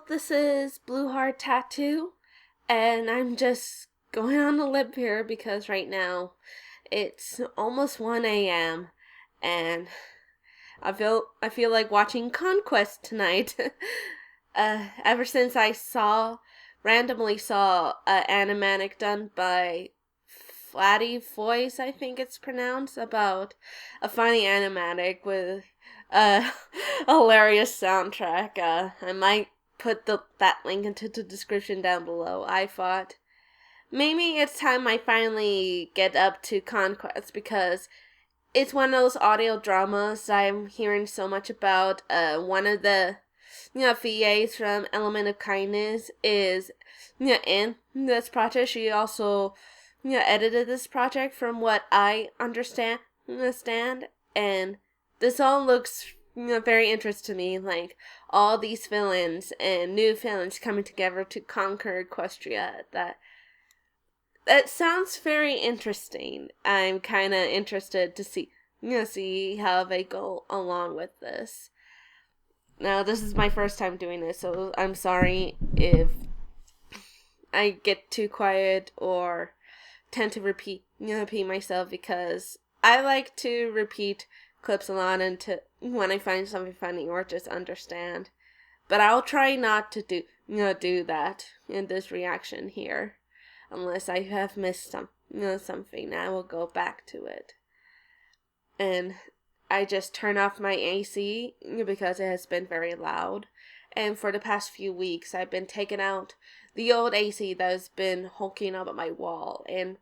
this is BlueHeartTattoo, and I'm just going on a limb here because right now it's almost 1 a.m. and I feel like watching Conquest tonight. Ever since I randomly saw an animatic done by Flatty Voice, I think it's pronounced, about a funny animatic with a hilarious soundtrack. I might put that link into the description down below. I thought maybe it's time I finally get up to Conquest because it's one of those audio dramas I'm hearing so much about. One of the VAs from Element of Kindness is in this project. She also edited this project from what I understand, and this all looks very interesting to me, like all these villains and new villains coming together to conquer Equestria. That sounds very interesting. I'm kind of interested to see how they go along with this. Now, this is my first time doing this, so I'm sorry if I get too quiet or tend to repeat myself, because I like to repeat clips a lot when I find something funny or just understand. But I'll try not to do that in this reaction here, unless I have missed something. I will go back to it. And I just turn off my AC because it has been very loud. And for the past few weeks, I've been taking out the old AC that has been hulking up at my wall. And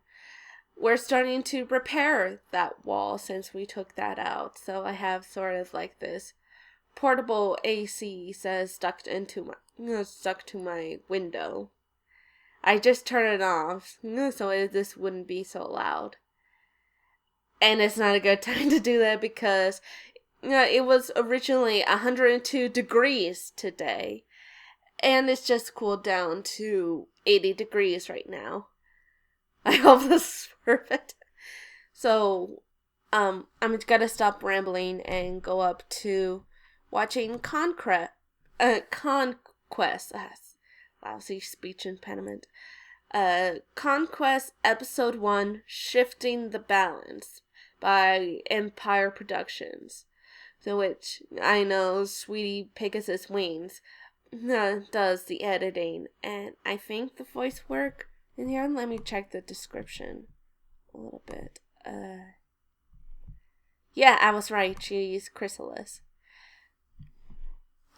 we're starting to repair that wall since we took that out. So I have sort of like this portable AC stuck to my window. I just turn it off so this wouldn't be so loud. And it's not a good time to do that because it was originally 102 degrees today. And it's just cooled down to 80 degrees right now. I hope this is perfect. So, I'm gonna stop rambling and go up to watching Conquest. Lousy speech impediment. Conquest Episode 1, Shifting the Balance by Empire Productions. So which I know Sweetie Pegasus Wings does the editing, and I think the voice work in here. Let me check the description a little bit. Yeah, I was right. She's Chrysalis.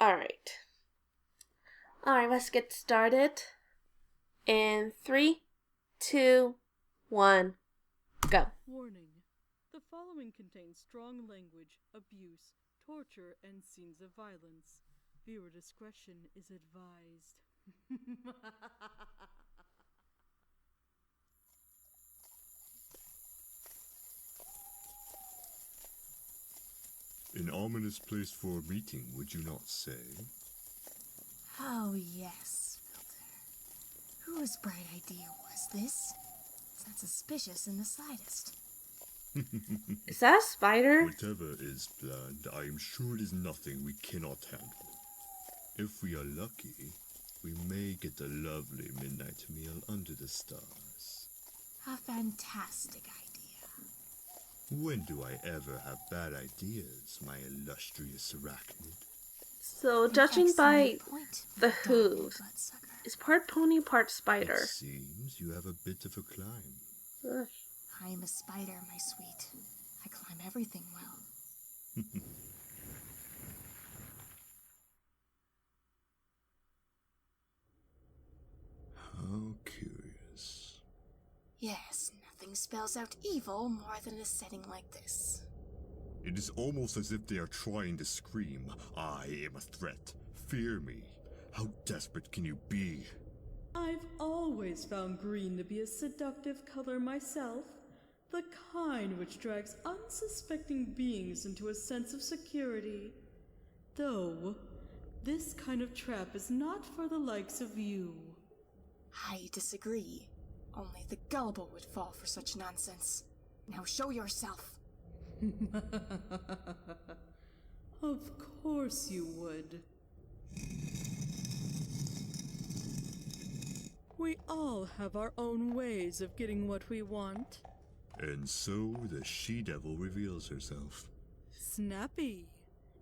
Alright, let's get started. In 3, 2, 1, go. Warning. The following contains strong language, abuse, torture, and scenes of violence. Viewer discretion is advised. An ominous place for a meeting, would you not say? Oh, yes, Filter. Whose bright idea was this? It's not suspicious in the slightest. Is that a spider? Whatever is planned, I am sure it is nothing we cannot handle. If we are lucky, we may get a lovely midnight meal under the stars. A fantastic idea. When do I ever have bad ideas, my illustrious arachnid? So, judging by the hooves, it's part pony, part spider. It seems you have a bit of a climb. Ugh. I'm a spider, my sweet. I climb everything well. How curious. Yes, nothing spells out evil more than a setting like this. It is almost as if they are trying to scream, I am a threat. Fear me. How desperate can you be? I've always found green to be a seductive color myself. The kind which drags unsuspecting beings into a sense of security. Though, this kind of trap is not for the likes of you. I disagree. Only the gullible would fall for such nonsense. Now show yourself. Of course you would. all have our own ways of getting what we want. And so the she-devil reveals herself. Snappy.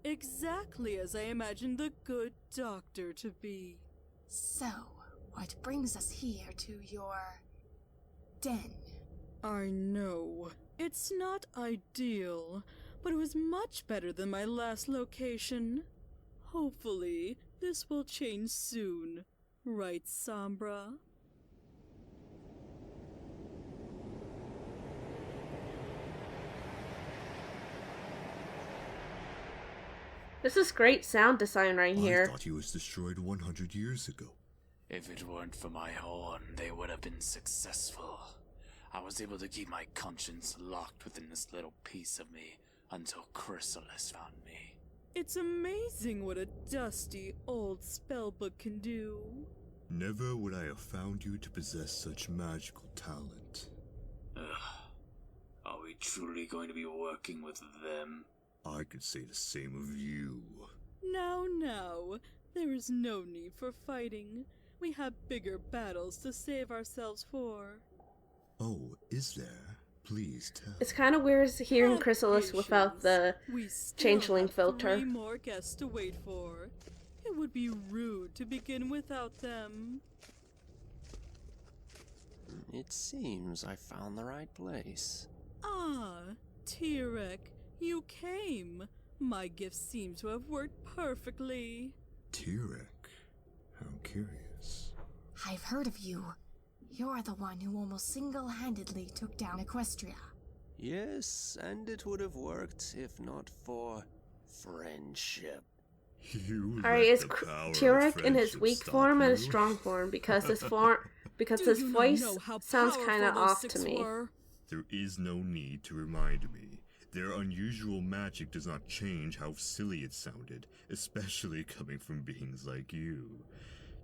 Exactly as I imagined the good doctor to be. So, what brings us here to your den? I know. It's not ideal, but it was much better than my last location. Hopefully, this will change soon. Right, Sombra? This is great sound design right I here. thought he was destroyed 100 years ago. If it weren't for my horn, they would have been successful. I was able to keep my conscience locked within this little piece of me until Chrysalis found me. It's amazing what a dusty old spellbook can do. Never would I have found you to possess such magical talent. Ugh. Are we truly going to be working with them? I could say the same of you. Now, there is no need for fighting. We have bigger battles to save ourselves for. Oh, is there? Please tell. It's kind of weird hearing Have Chrysalis without the We still changeling have filter. 3 more guests to wait for. It would be rude to begin without them. It seems I found the right place. Ah, Tarek, you came. My gift seems to have worked perfectly. Tarek? How curious. I've heard of you. You're the one who almost single-handedly took down Equestria. Yes, and it would have worked if not for friendship. You Alright, let is the power of Tarek in his friendship weak stop form or you? his strong form? Because his Do his you not voice know how sounds powerful kind of those off to 6 me. were? There is no need to remind me. Their unusual magic does not change how silly it sounded, especially coming from beings like you.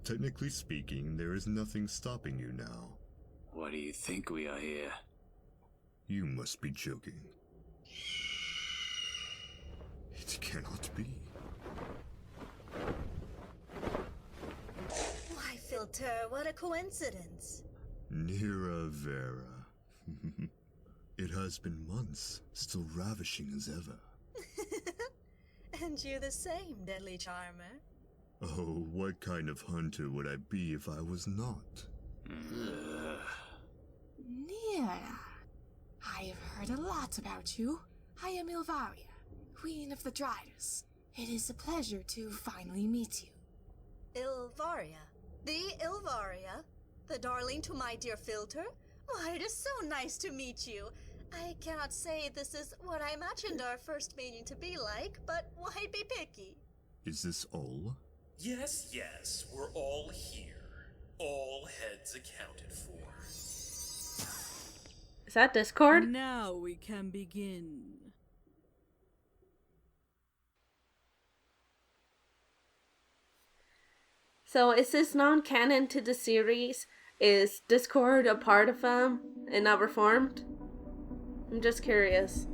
Technically speaking, there is nothing stopping you now. Why do you think we are here? You must be joking. It cannot be. Why, Filter, what a coincidence. Nira Vera. It has been months, still ravishing as ever. And you the same, deadly charmer. Oh, what kind of hunter would I be if I was not? Nira. I've heard a lot about you. I am Ilvaria, Queen of the Dryers. It is a pleasure to finally meet you. Ilvaria. The Ilvaria? The darling to my dear Filter? Why, it is so nice to meet you. I cannot say this is what I imagined our first meeting to be like, but why be picky? Is this all? Yes, we're all here. All heads accounted for. Is that Discord? Now we can begin. So is this non-canon to the series? Is Discord a part of them and not reformed? I'm just curious.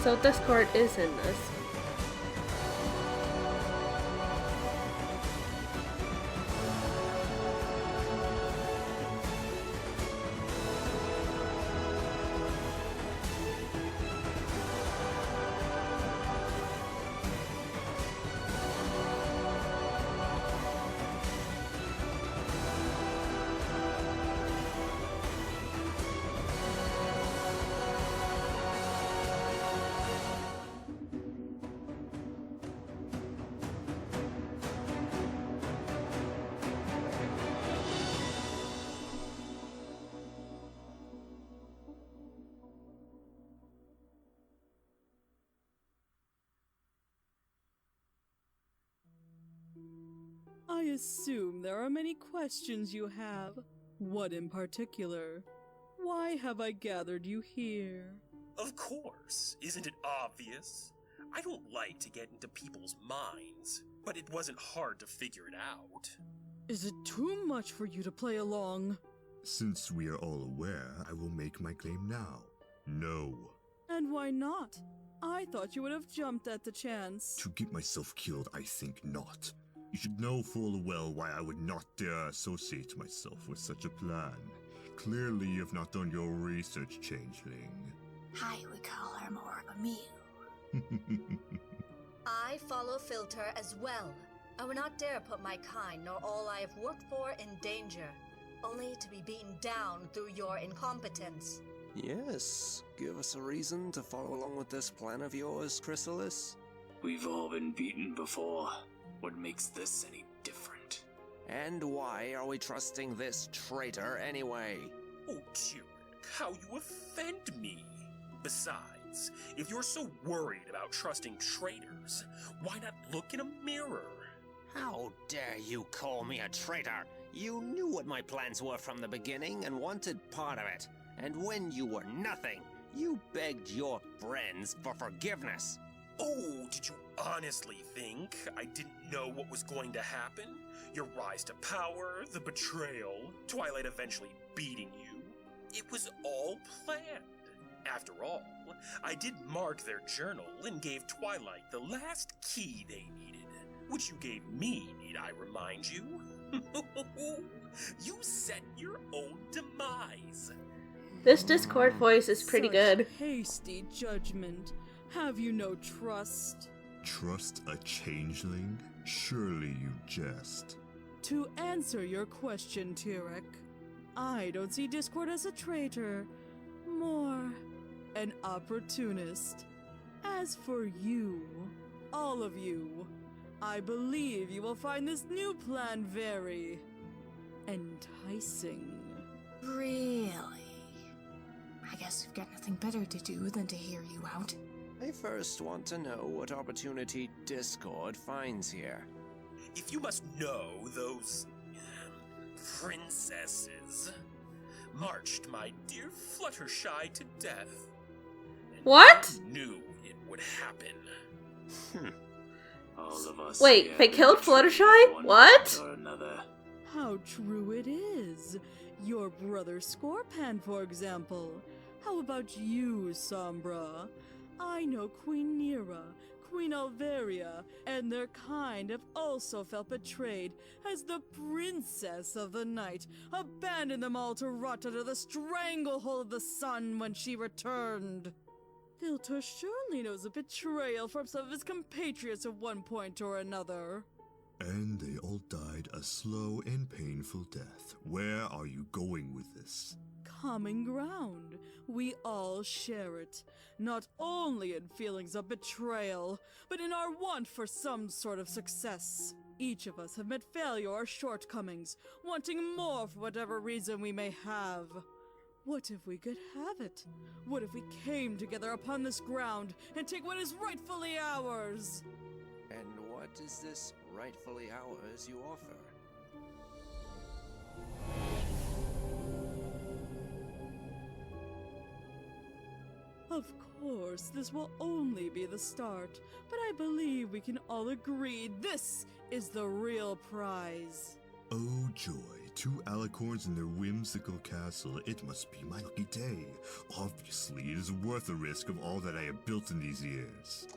So Discord is in this. I assume there are many questions you have. What in particular? Why have I gathered you here? Of course, isn't it obvious? I don't like to get into people's minds, but it wasn't hard to figure it out. Is it too much for you to play along? Since we are all aware, I will make my claim now. No. And why not? I thought you would have jumped at the chance. To get myself killed, I think not. You should know full well why I would not dare associate myself with such a plan. Clearly you have not done your research, changeling. I would call her more of a mew. I follow Filter as well. I would not dare put my kind nor all I have worked for in danger, only to be beaten down through your incompetence. Yes, give us a reason to follow along with this plan of yours, Chrysalis. We've all been beaten before. What makes this any different? And why are we trusting this traitor anyway? Oh, Tarek, how you offend me! Besides, if you're so worried about trusting traitors, why not look in a mirror? How dare you call me a traitor? You knew what my plans were from the beginning and wanted part of it. And when you were nothing, you begged your friends for forgiveness. Oh, did you honestly think I didn't know what was going to happen? Your rise to power, the betrayal, Twilight eventually beating you. It was all planned. After all, I did mark their journal and gave Twilight the last key they needed, which you gave me, need I remind you? You set your own demise. This Discord voice is pretty Such good. Hasty judgment. Have you no trust? Trust a changeling? Surely you jest. To answer your question, Tarek, I don't see Discord as a traitor, more an opportunist. As for you, all of you, I believe you will find this new plan very enticing. Really? I guess we've got nothing better to do than to hear you out. I first want to know what opportunity Discord finds here. If you must know, those princesses marched my dear Fluttershy to death. And What? I knew it would happen. All of us. Wait, here they killed betrayed Fluttershy? one What? or another. How true it is. Your brother Scorpan, for example. How about you, Sombra? I know Queen Nera, Queen Alvaria, and their kind have also felt betrayed as the princess of the night abandoned them all to rot under the stranglehold of the sun when she returned. Filter surely knows a betrayal from some of his compatriots at one point or another. And they all died a slow and painful death. Where are you going with this? Common ground. We all share it, not only in feelings of betrayal, but in our want for some sort of success. Each of us have met failure or shortcomings, wanting more for whatever reason we may have. What if we could have it? What if we came together upon this ground and take what is rightfully ours? And what is this rightfully ours you offer? Of course, this will only be the start, but I believe we can all agree this is the real prize. Oh joy, 2 alicorns in their whimsical castle. It must be my lucky day. Obviously, it is worth the risk of all that I have built in these years.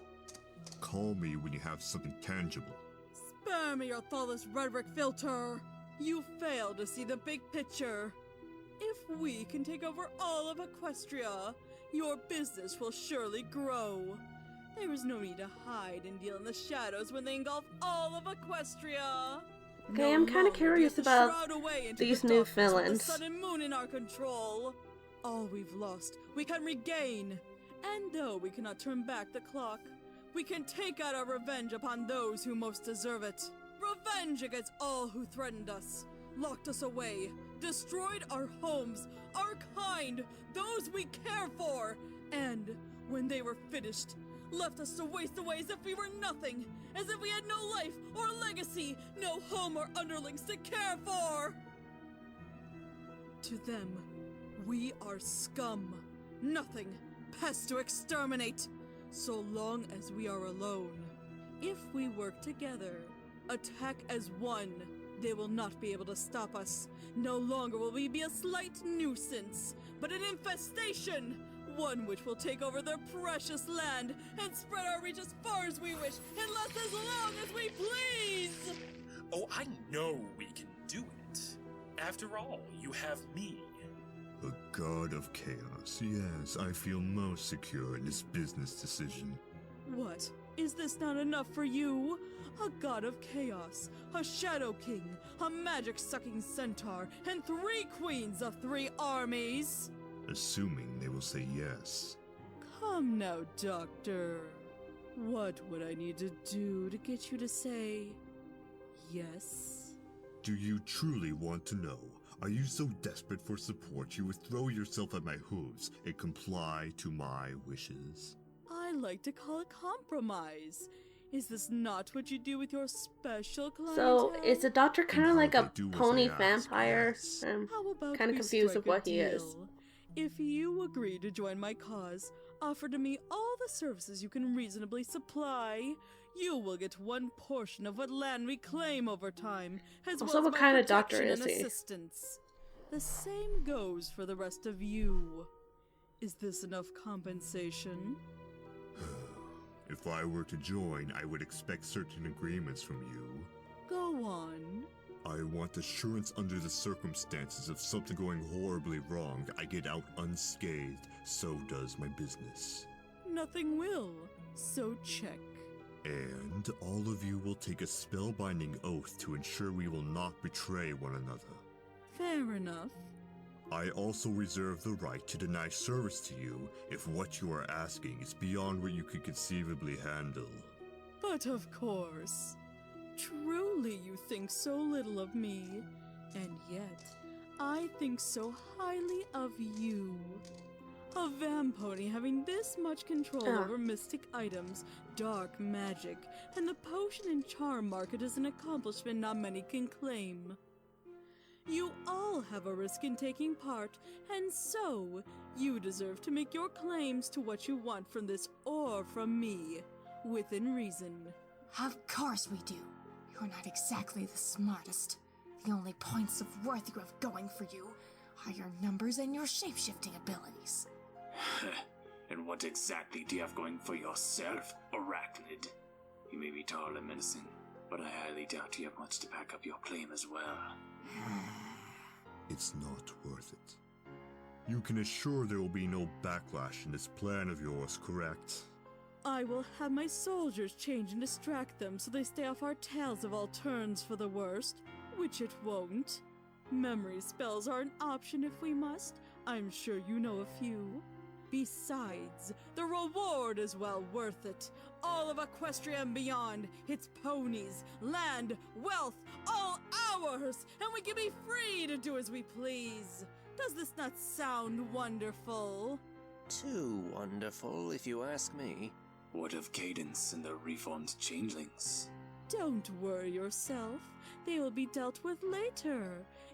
Call me when you have something tangible. Spare me your thoughtless rhetoric, Filter! You fail to see the big picture. If we can take over all of Equestria, your business will surely grow. There is no need to hide and deal in the shadows when they engulf all of Equestria. Okay, I'm kind of curious about these new villains. The sun and moon in our control. All we've lost, we can regain. And though we cannot turn back the clock, we can take out our revenge upon those who most deserve it. Revenge against all who threatened us, locked us away, destroyed our homes, our kind, those we care for. And when they were finished, left us to waste away as if we were nothing, as if we had no life or legacy, no home or underlings to care for. To them, we are scum, nothing, pests to exterminate, so long as we are alone. If we work together, attack as one, they will not be able to stop us. No longer will we be a slight nuisance, but an infestation, one which will take over their precious land and spread our reach as far as we wish and last as long as we please! Oh, I know we can do it. After all, you have me. The god of chaos. Yes, I feel most secure in this business decision. What? Is this not enough for you? A god of chaos, a shadow king, a magic-sucking centaur, and 3 queens of 3 armies? Assuming they will say yes. Come now, Doctor. What would I need to do to get you to say yes? Do you truly want to know? Are you so desperate for support you would throw yourself at my hooves and comply to my wishes? I like to call it compromise. Is this not what you do with your special clientele? So, is the doctor kind of like a pony ask, vampire? yes. I'm How about kind of we confused strike with what a he is. deal? If you agree to join my cause, offer to me all the services you can reasonably supply, you will get 1 portion of what land we claim over time, as Also, well as what my kind of doctor protection is and he? assistance. The same goes for the rest of you. Is this enough compensation? If I were to join, I would expect certain agreements from you. Go on. I want assurance under the circumstances of something going horribly wrong, I get out unscathed, so does my business. Nothing will, so check. And all of you will take a spellbinding oath to ensure we will not betray one another. Fair enough. I also reserve the right to deny service to you if what you are asking is beyond what you could conceivably handle. But of course. Truly you think so little of me, and yet I think so highly of you. A vampony having this much control over mystic items, dark magic, and the potion and charm market is an accomplishment not many can claim. You all have a risk in taking part, and so you deserve to make your claims to what you want from this or from me, within reason. Of course we do. You're not exactly the smartest. The only points of worth you have going for you are your numbers and your shape-shifting abilities. And what exactly do you have going for yourself, Arachnid? You may be tall and menacing, but I highly doubt you have much to back up your claim as well. It's not worth it. You can assure there will be no backlash in this plan of yours, correct? I will have my soldiers change and distract them so they stay off our tails of all turns for the worst, which it won't. Memory spells are an option if we must. I'm sure you know a few. Besides, the reward is well worth it. All of Equestria and beyond, its ponies, land, wealth, all ours, and we can be free to do as we please. Does this not sound wonderful? Too wonderful, if you ask me. What of Cadence and the reformed changelings? Don't worry yourself. They will be dealt with later.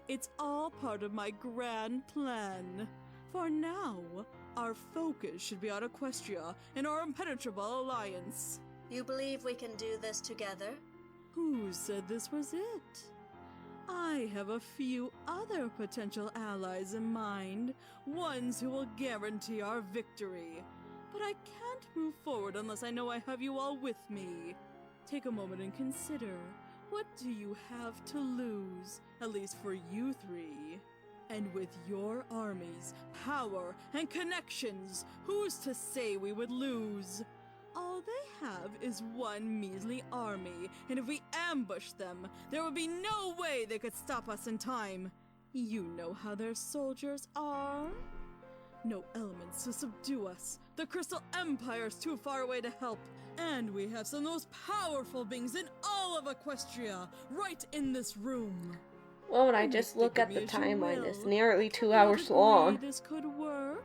It's all part of my grand plan. For now, our focus should be on Equestria and our impenetrable alliance. You believe we can do this together? Who said this was it? I have a few other potential allies in mind, ones who will guarantee our victory. But I can't move forward unless I know I have you all with me. Take a moment and consider, what do you have to lose, at least for you 3? And with your armies, power, and connections, who's to say we would lose? All they have is one measly army, and if we ambush them, there would be no way they could stop us in time. You know how their soldiers are. No elements to subdue us. The Crystal Empire's too far away to help. And we have some of the most powerful beings in all of Equestria, right in this room. Well, when I just look at the timeline, it's nearly 2 hours long. This could work.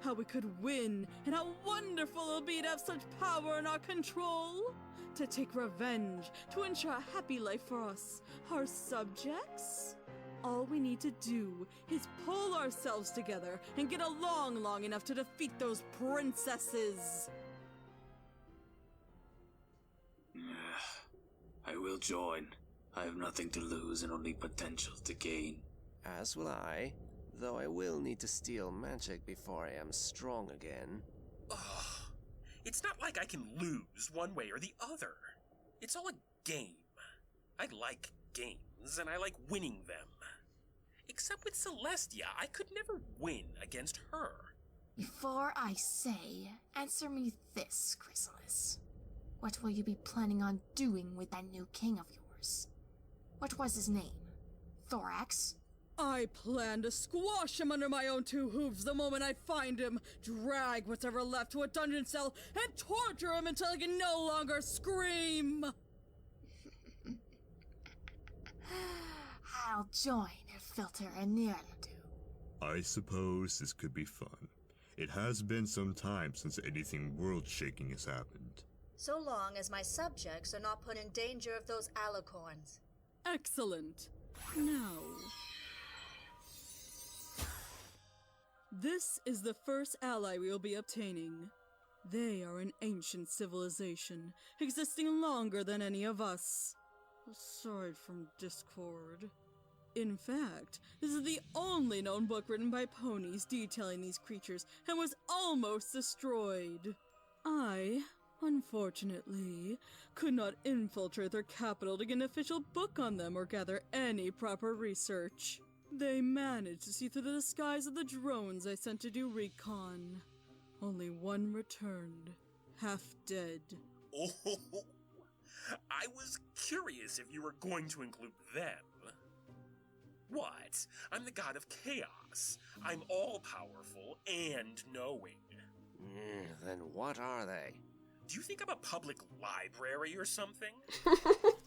how we could win, and how wonderful it'll be to have such power in our control. To take revenge, to ensure a happy life for us, our subjects. All we need to do is pull ourselves together and get along long enough to defeat those princesses. I will join. I have nothing to lose and only potential to gain. As will I, though I will need to steal magic before I am strong again. Ugh. It's not like I can lose one way or the other. It's all a game. I like games, and I like winning them. Except with Celestia, I could never win against her. Before I say, answer me this, Chrysalis. What will you be planning on doing with that new king of yours? What was his name? Thorax? I plan to squash him under my own two hooves the moment I find him, drag what's ever left to a dungeon cell, and torture him until he can no longer scream! I'll join if Filter and Nirla do. I suppose this could be fun. It has been some time since anything world-shaking has happened. So long as my subjects are not put in danger of those alicorns. Excellent. Now... this is the first ally we will be obtaining. They are an ancient civilization, existing longer than any of us. Aside from Discord. In fact, this is the only known book written by ponies detailing these creatures, and was almost destroyed. I, unfortunately, could not infiltrate their capital to get an official book on them or gather any proper research. They managed to see through the disguise of the drones I sent to do recon. Only one returned, half dead. Oh, I was curious if you were going to include them. What? I'm the god of chaos. I'm all-powerful and knowing. Then what are they? Do you think I'm a public library or something?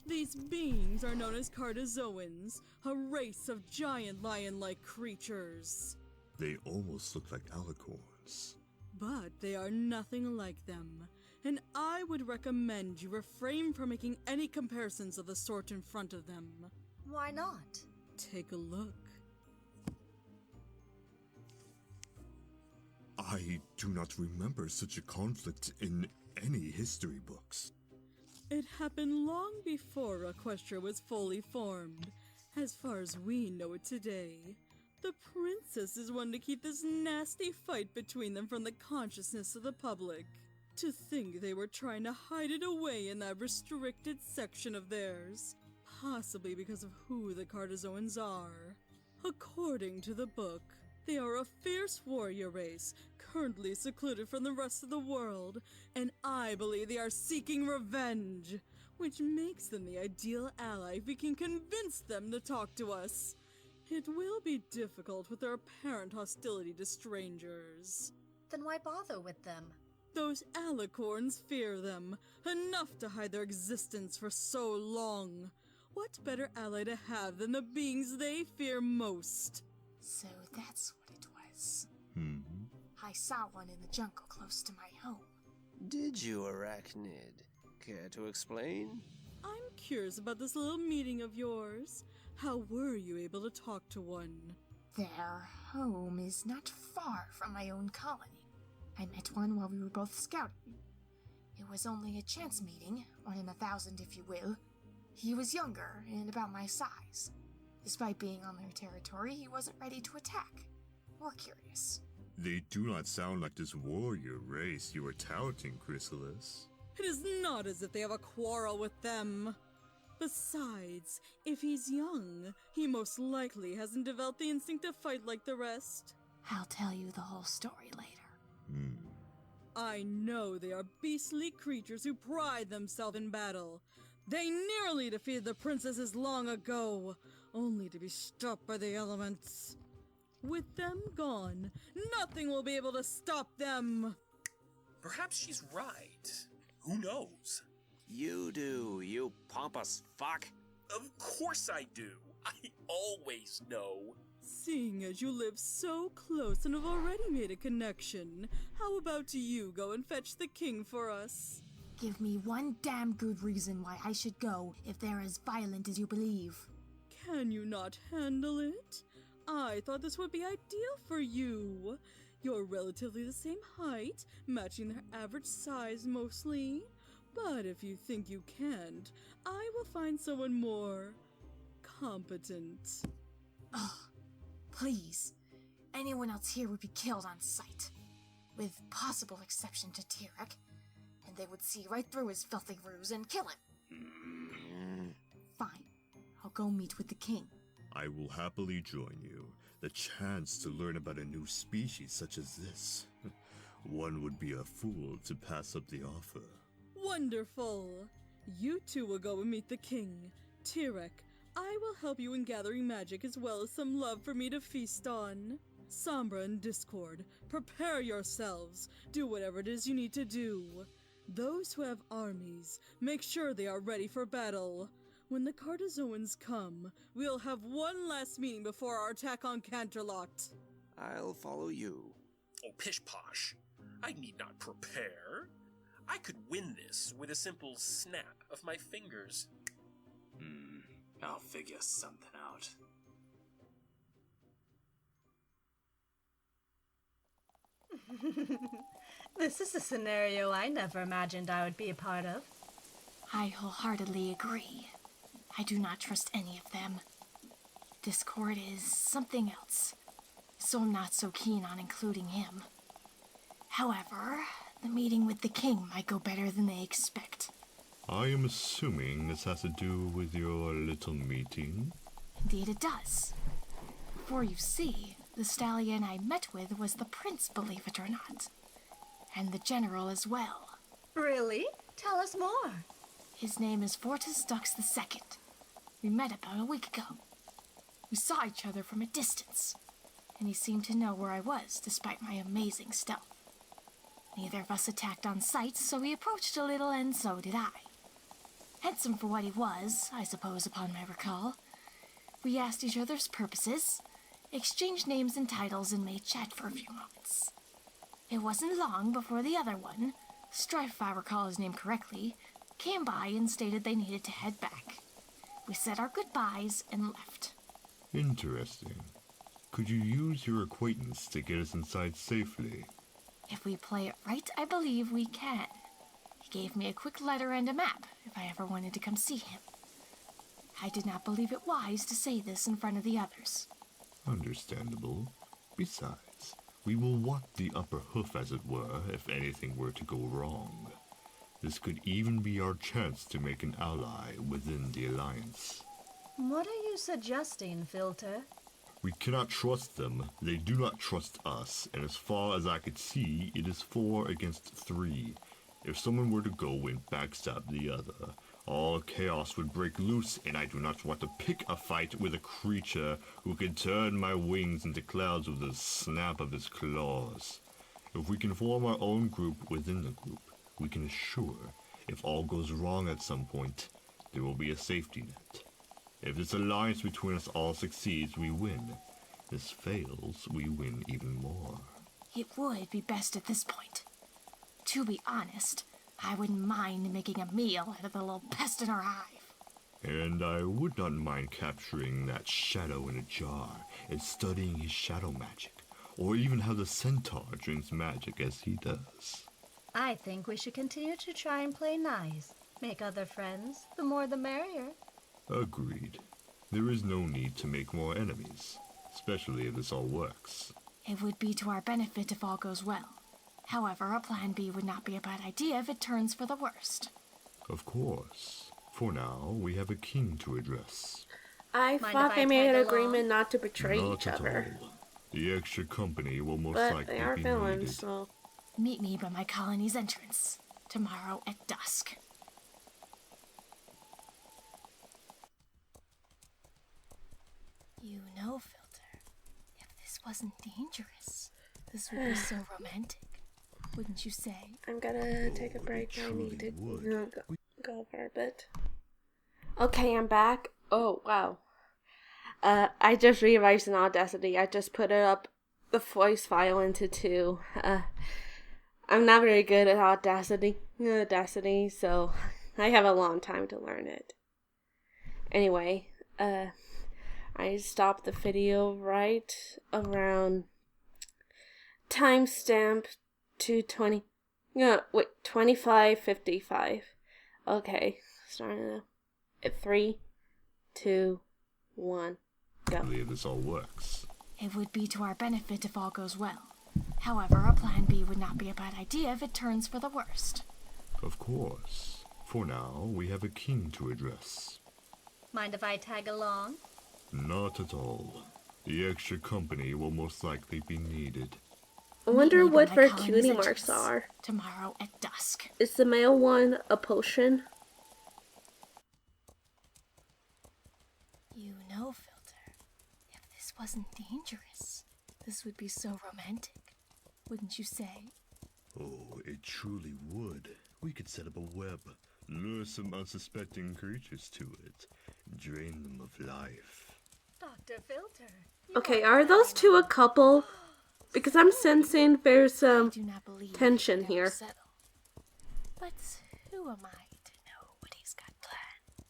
These beings are known as Cartozoans, a race of giant lion-like creatures. They almost look like alicorns. But they are nothing like them, and I would recommend you refrain from making any comparisons of the sort in front of them. Why not? Take a look. I do not remember such a conflict in any history books. It happened long before Equestria was fully formed, as far as we know it today. The princess is one to keep this nasty fight between them from the consciousness of the public. To think they were trying to hide it away in that restricted section of theirs, possibly because of who the Cartozoans are. According to the book, they are a fierce warrior race, currently secluded from the rest of the world, and I believe they are seeking revenge, which makes them the ideal ally if we can convince them to talk to us. It will be difficult with their apparent hostility to strangers. Then why bother with them? Those alicorns fear them, enough to hide their existence for so long. What better ally to have than the beings they fear most? So that's what it was. Hmm? I saw one in the jungle close to my home. Did you, Arachnid? Care to explain? I'm curious about this little meeting of yours. How were you able to talk to one? Their home is not far from my own colony. I met one while we were both scouting. It was only a chance meeting, 1 in 1,000 if you will. He was younger and about my size. Despite being on their territory, he wasn't ready to attack. Or curious. They do not sound like this warrior race you are touting, Chrysalis. It is not as if they have a quarrel with them. Besides, if he's young, he most likely hasn't developed the instinct to fight like the rest. I'll tell you the whole story later. I know they are beastly creatures who pride themselves in battle. They nearly defeated the princesses long ago, only to be stopped by the elements. With them gone, nothing will be able to stop them. Perhaps she's right. Who knows? You do, you pompous fuck. Of course I do. I always know. Seeing as you live so close and have already made a connection, how about you go and fetch the king for us? Give me one damn good reason why I should go if they're as violent as you believe. Can you not handle it? I thought this would be ideal for you. You're relatively the same height, matching their average size mostly. But if you think you can't, I will find someone more competent. Ugh. Please. Anyone else here would be killed on sight. With possible exception to Tarek. And they would see right through his filthy ruse and kill him. Fine. I'll go meet with the king. I will happily join you. The chance to learn about a new species such as this. One would be a fool to pass up the offer. Wonderful! You two will go and meet the king. Tarek, I will help you in gathering magic as well as some love for me to feast on. Sombra and Discord, prepare yourselves. Do whatever it is you need to do. Those who have armies, make sure they are ready for battle. When the Cartozoans come, we'll have one last meeting before our attack on Canterlot. I'll follow you. Oh, pish-posh. I need not prepare. I could win this with a simple snap of my fingers. I'll figure something out. This is a scenario I never imagined I would be a part of. I wholeheartedly agree. I do not trust any of them. Discord is something else, so I'm not so keen on including him. However, the meeting with the king might go better than they expect. I am assuming this has to do with your little meeting? Indeed it does. For you see, the stallion I met with was the prince, believe it or not. And the general as well. Really? Tell us more. His name is Fortis II. We met about a week ago. We saw each other from a distance, and he seemed to know where I was despite my amazing stealth. Neither of us attacked on sight, so we approached a little, and so did I. Handsome for what he was, I suppose, upon my recall. We asked each other's purposes, exchanged names and titles, and made chat for a few moments. It wasn't long before the other one, Strife if I recall his name correctly, came by and stated they needed to head back. We said our goodbyes and left. Interesting. Could you use your acquaintance to get us inside safely? If we play it right, I believe we can. He gave me a quick letter and a map if I ever wanted to come see him. I did not believe it wise to say this in front of the others. Understandable. Besides, we will want the upper hoof, as it were, if anything were to go wrong. This could even be our chance to make an ally within the Alliance. What are you suggesting, Filter? We cannot trust them, they do not trust us, and as far as I could see, it is 4 against 3. If someone were to go and backstab the other, all chaos would break loose, and I do not want to pick a fight with a creature who can turn my wings into clouds with a snap of his claws. If we can form our own group within the group, we can assure, if all goes wrong at some point, there will be a safety net. If this alliance between us all succeeds, we win. This fails, we win even more. It would be best at this point. To be honest, I wouldn't mind making a meal out of the little pest in our hive. And I would not mind capturing that shadow in a jar and studying his shadow magic, or even how the centaur drinks magic as he does. I think we should continue to try and play nice. Make other friends. The more the merrier. Agreed. There is no need to make more enemies, especially if this all works. It would be to our benefit if all goes well. However, a plan B would not be a bad idea if it turns for the worst. Of course. For now, we have a king to address. I thought they made an agreement not to betray each other. All. The extra company will most But likely they are be villains, needed. so... Meet me by my colony's entrance, tomorrow at dusk. You know, Filter, if this wasn't dangerous, this would be so romantic, wouldn't you say? I'm gonna take a break. I need to would. go for a bit. Okay, I'm back. Oh, wow. I just revised in Audacity. I just put it up the voice file into 2. I'm not very good at Audacity, so I have a long time to learn it. Anyway, I stopped the video right around timestamp 25:55. Okay, starting now. At 3, 2, 1, go. I believe this all works. It would be to our benefit if all goes well. However, a plan B would not be a bad idea if it turns for the worst. Of course. For now, we have a king to address. Mind if I tag along? Not at all. The extra company will most likely be needed. I wonder Meet me what by her calling cutie his marks entrance are. Tomorrow at dusk. Is the male one a potion? You know, Filter, if this wasn't dangerous, this would be so romantic, wouldn't you say? Oh, it truly would. We could set up a web, lure some unsuspecting creatures to it, drain them of life. Dr. Filter. Okay, are those two a couple? Because I'm sensing there's I some do not believe tension he could ever here. settle. But who am I to know what he's got planned?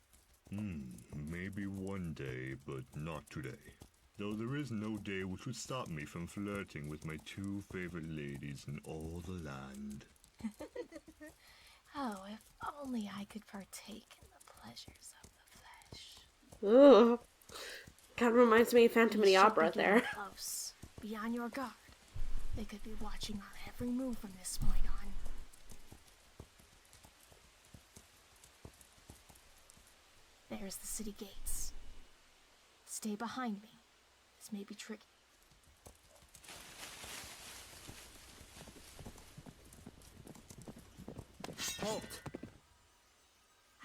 Maybe one day, but not today. Though there is no day which would stop me from flirting with my 2 favorite ladies in all the land. Oh, if only I could partake in the pleasures of the flesh. Ugh. Kind of reminds me of Phantom of We the should Opera be getting there. Close. Be on your guard. They could be watching our every move from this point on. There's the city gates. Stay behind me. This may be tricky. Halt!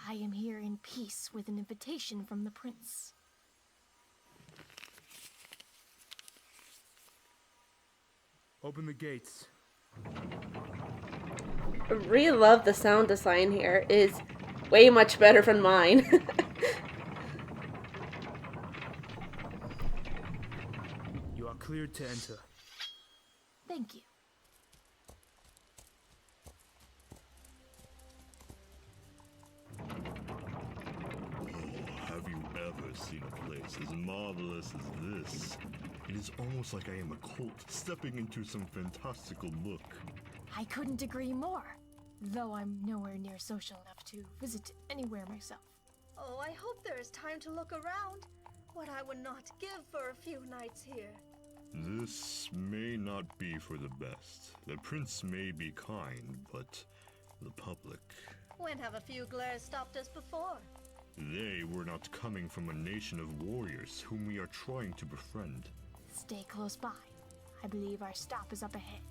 I am here in peace with an invitation from the prince. Open the gates. I really love the sound design here. It's way much better than mine. You are cleared to enter. Thank you. Have you ever seen a place as marvelous as this? It is almost like I am a cult stepping into some fantastical book. I couldn't agree more. Though I'm nowhere near social enough to visit anywhere myself. Oh, I hope there is time to look around. What I would not give for a few nights here. This may not be for the best. The prince may be kind, but the public... When have a few glares stopped us before? They were not coming from a nation of warriors whom we are trying to befriend. Stay close by. I believe our stop is up ahead.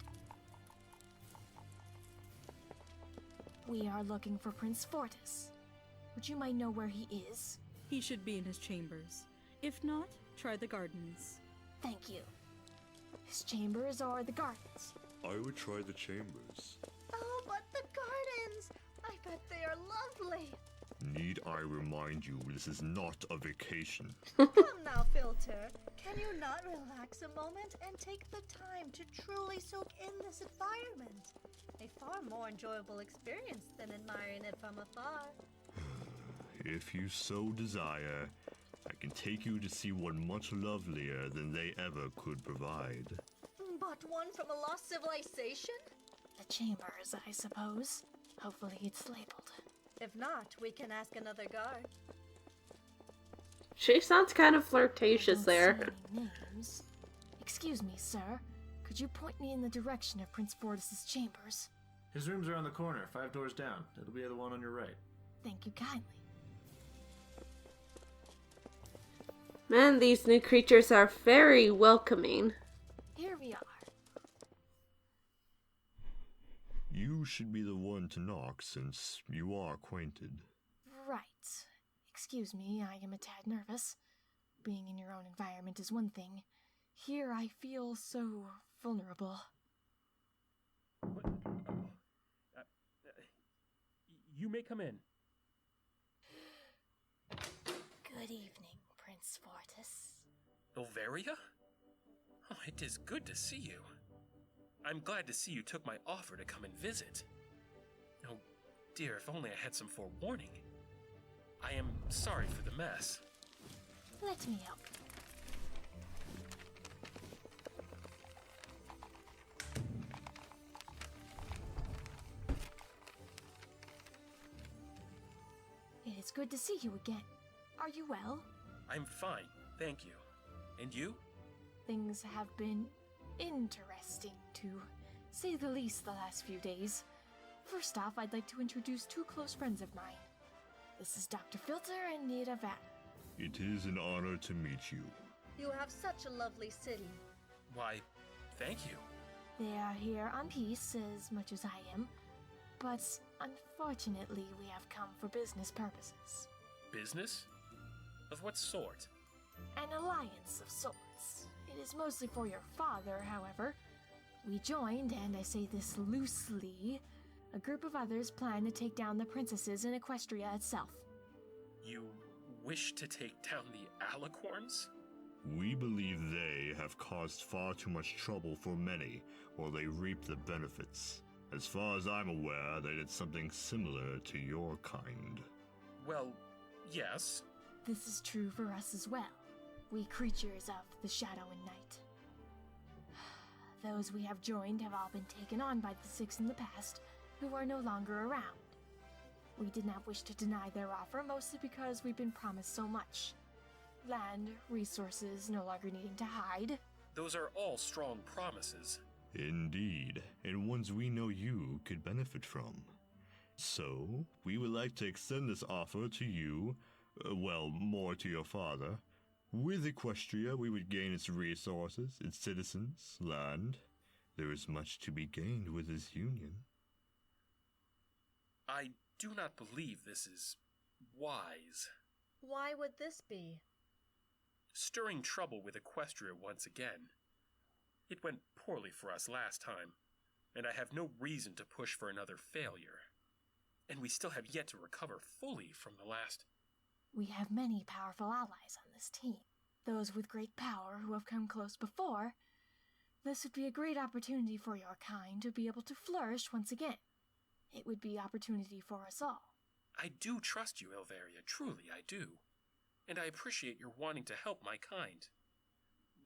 We are looking for Prince Fortis. Would you mind know where he is? He should be in his chambers. If not, try the gardens. Thank you. His chambers or the gardens? I would try the chambers. Oh, but the gardens! I bet they are lovely. Need I remind you, this is not a vacation. Come now, Filter. Can you not relax a moment and take the time to truly soak in this environment? A far more enjoyable experience than admiring it from afar. If you so desire, I can take you to see one much lovelier than they ever could provide. But one from a lost civilization? The chambers, I suppose. Hopefully it's labeled. If not, we can ask another guard. She sounds kind of flirtatious Don't there. see any names. Excuse me, sir. Could you point me in the direction of Prince Fortis's chambers? His rooms are on the corner, 5 doors down. It'll be the one on your right. Thank you kindly. Man, these new creatures are very welcoming. Here we are. You should be the one to knock, since you are acquainted. Right. Excuse me, I am a tad nervous. Being in your own environment is one thing. Here I feel so vulnerable. You may come in. Good evening, Prince Fortis. Ilvaria? Oh, it is good to see you. I'm glad to see you took my offer to come and visit. Oh, dear, if only I had some forewarning. I am sorry for the mess. Let me help. It is good to see you again. Are you well? I'm fine, thank you. And you? Things have been interesting, to say the least, the last few days. First off, I'd like to introduce two close friends of mine. This is Dr. Filter and Nita Van. It is an honor to meet you. You have such a lovely city. Why, thank you. They are here on peace as much as I am, but unfortunately we have come for business purposes. Business? Of what sort? An alliance of sorts. It is mostly for your father, however. We joined, and I say this loosely, a group of others plan to take down the princesses in Equestria itself. You wish to take down the Alicorns? We believe they have caused far too much trouble for many, while they reap the benefits. As far as I'm aware, they did something similar to your kind. Well, yes. This is true for us as well. We creatures of the shadow and night. Those we have joined have all been taken on by the Six in the past, who are no longer around. We did not wish to deny their offer, mostly because we've been promised so much. Land, resources, no longer needing to hide. Those are all strong promises. Indeed, and ones we know you could benefit from. So, we would like to extend this offer to you, well, more to your father. With Equestria, we would gain its resources, its citizens, land. There is much to be gained with this union. I do not believe this is wise. Why would this be? Stirring trouble with Equestria once again. It went poorly for us last time, and I have no reason to push for another failure. And we still have yet to recover fully from the last... We have many powerful allies on this team. Those with great power who have come close before. This would be a great opportunity for your kind to be able to flourish once again. It would be opportunity for us all. I do trust you, Ilvaria, truly I do. And I appreciate your wanting to help my kind.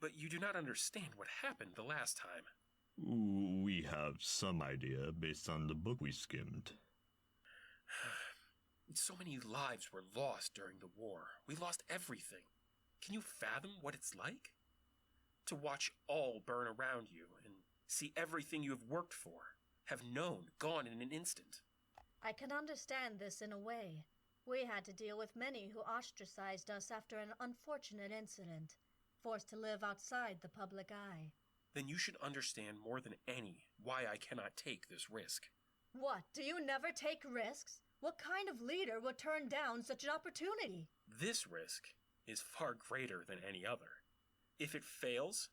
But you do not understand what happened the last time. We have some idea based on the book we skimmed. So many lives were lost during the war. We lost everything. Can you fathom what it's like? To watch all burn around you and see everything you have worked for, have known, gone in an instant. I can understand this in a way. We had to deal with many who ostracized us after an unfortunate incident, forced to live outside the public eye. Then you should understand more than any why I cannot take this risk. What, do you never take risks? What kind of leader would turn down such an opportunity? This risk is far greater than any other. If it fails,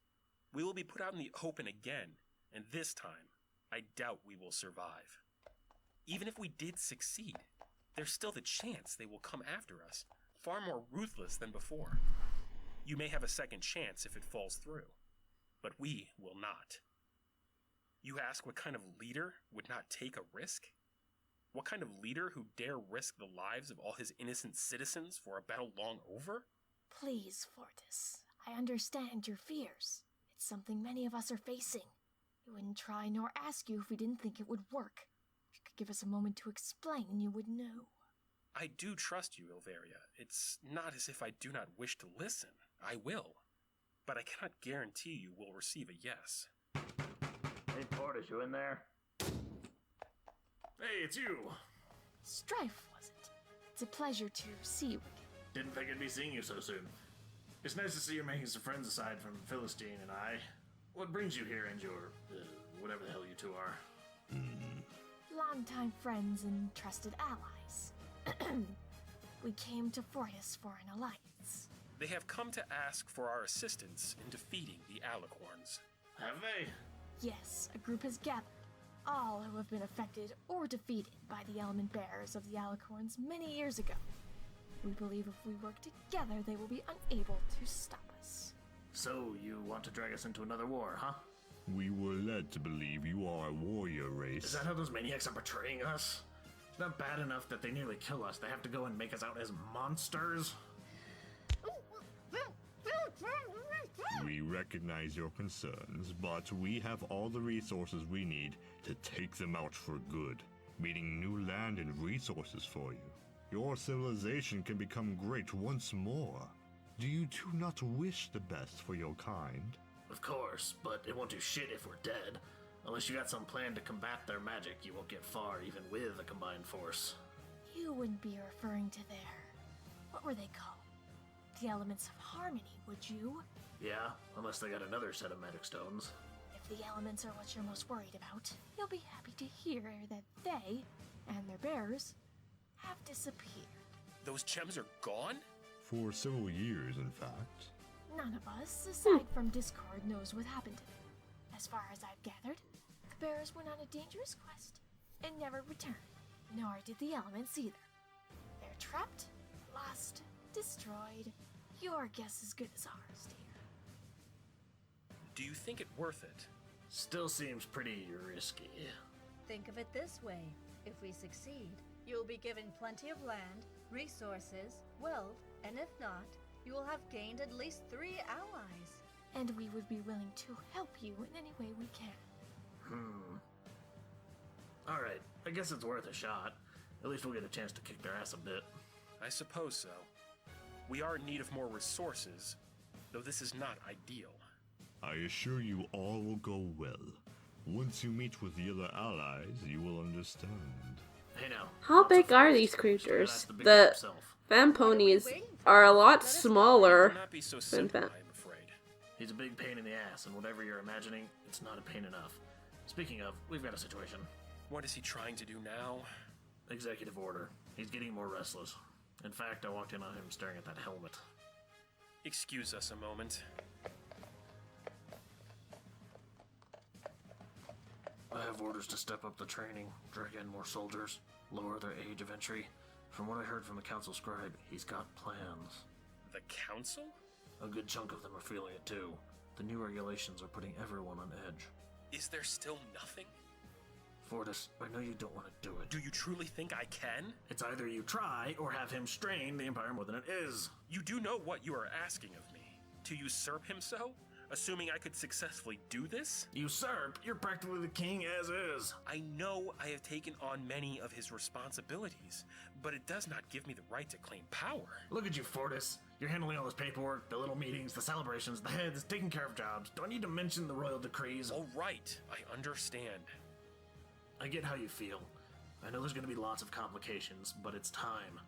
we will be put out in the open again, and this time, I doubt we will survive. Even if we did succeed, there's still the chance they will come after us, far more ruthless than before. You may have a second chance if it falls through, but we will not. You ask what kind of leader would not take a risk? What kind of leader who dare risk the lives of all his innocent citizens for a battle long over? Please, Fortis. I understand your fears. It's something many of us are facing. We wouldn't try nor ask you if we didn't think it would work. If you could give us a moment to explain, you would know. I do trust you, Ilvaria. It's not as if I do not wish to listen. I will. But I cannot guarantee you will receive a yes. Hey, Fortis, you in there? Hey, it's you! Strife, was it? It's a pleasure to see you again. Didn't think I'd be seeing you so soon. It's nice to see you're making some friends aside from Philistine and I. What brings you here and your, whatever the hell you two are? Longtime friends and trusted allies. We came to Fortis for an alliance. They have come to ask for our assistance in defeating the Alicorns. Have they? Yes, a group has gathered. All who have been affected or defeated by the element bearers of the Alicorns many years ago. We believe if we work together, they will be unable to stop us. So, you want to drag us into another war, huh? We were led to believe you are a warrior race. Is that how those maniacs are portraying us? It's not bad enough that they nearly kill us. They have to go and make us out as monsters? We recognize your concerns, but we have all the resources we need to take them out for good, meaning new land and resources for you. Your civilization can become great once more. Do you two not wish the best for your kind? Of course, but it won't do shit if we're dead. Unless you got some plan to combat their magic, you won't get far even with a combined force. You wouldn't be referring to what were they called? The elements of harmony, would you? Yeah, unless they got another set of magic stones. If the elements are what you're most worried about, you'll be happy to hear that they, and their bearers, have disappeared. Those gems are gone? For several years, in fact. None of us, aside from Discord, knows what happened to them. As far as I've gathered, the bearers went on a dangerous quest and never returned, nor did the elements either. They're trapped, lost, destroyed. Your guess is good as ours, dear. Do you think it worth it? Still seems pretty risky. Think of it this way. If we succeed, you'll be given plenty of land, resources, wealth, and if not, you will have gained at least 3 allies. And we would be willing to help you in any way we can. Alright, I guess it's worth a shot. At least we'll get a chance to kick their ass a bit. I suppose so. We are in need of more resources, though this is not ideal. I assure you all will go well. Once you meet with the other allies, you will understand. Hey now. How big are these creatures? The fan ponies are a lot smaller Do not be so than simple, fan. I'm afraid. He's a big pain in the ass, and whatever you're imagining, it's not a pain enough. Speaking of, we've got a situation. What is he trying to do now? Executive order. He's getting more restless. In fact, I walked in on him staring at that helmet. Excuse us a moment. I have orders to step up the training, drag in more soldiers, lower their age of entry. From what I heard from the council scribe, he's got plans. The council? A good chunk of them are feeling it too. The new regulations are putting everyone on edge. Is there still nothing? Fortis, I know you don't want to do it. Do you truly think I can? It's either you try or have him strain the Empire more than it is. You do know what you are asking of me. To usurp him so? Assuming I could successfully do this? Usurp? You're practically the king as is. I know I have taken on many of his responsibilities, but it does not give me the right to claim power. Look at you, Fortis. You're handling all this paperwork, the little meetings, the celebrations, the heads, taking care of jobs. Do I need to mention the royal decrees? All right, I understand. I get how you feel. I know there's going to be lots of complications, but it's time.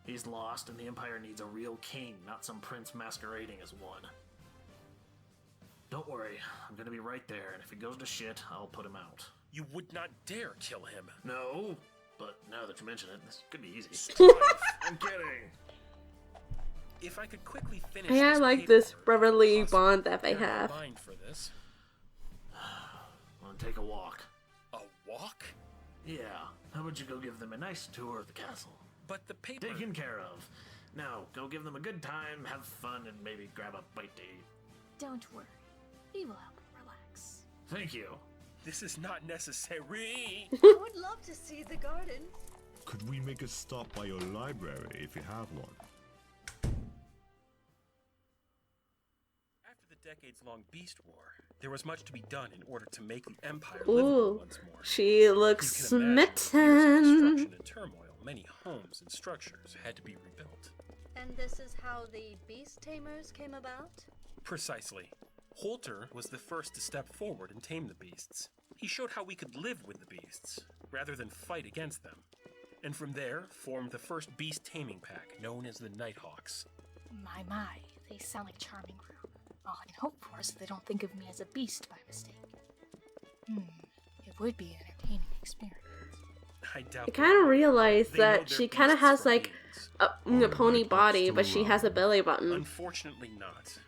He's lost, and the Empire needs a real king, not some prince masquerading as one. Don't worry, I'm gonna be right there, and if it goes to shit, I'll put him out. You would not dare kill him. No, but now that you mention it, this could be easy. Strife. I'm kidding. If I could quickly finish Hey, I this like this paperwork, brotherly possibly bond that they prepare my have. mind for this. Wanna take a walk? A walk? Yeah, how about you go give them a nice tour of the castle? But the paper... Taken care of. Now, go give them a good time, have fun, and maybe grab a bite to eat. Don't worry. We will help you relax. Thank you. This is not necessary. I would love to see the garden. Could we make a stop by your library if you have one? After the decades-long Beast War, there was much to be done in order to make the Empire livable Ooh, once more. she looks You can imagine with years of smitten. destruction and turmoil, many homes and structures had to be rebuilt. And this is how the Beast Tamers came about? Precisely. Holter was the first to step forward and tame the beasts. He showed how we could live with the beasts, rather than fight against them. And from there, formed the first beast taming pack, known as the Nighthawks. My, they sound like a charming group. All I can hope for is that they don't think of me as a beast by mistake. It would be an entertaining experience. I doubt I kind of realized they know that their she kind of beasts has from like beings. a pony body, but she has a belly button. Unfortunately not.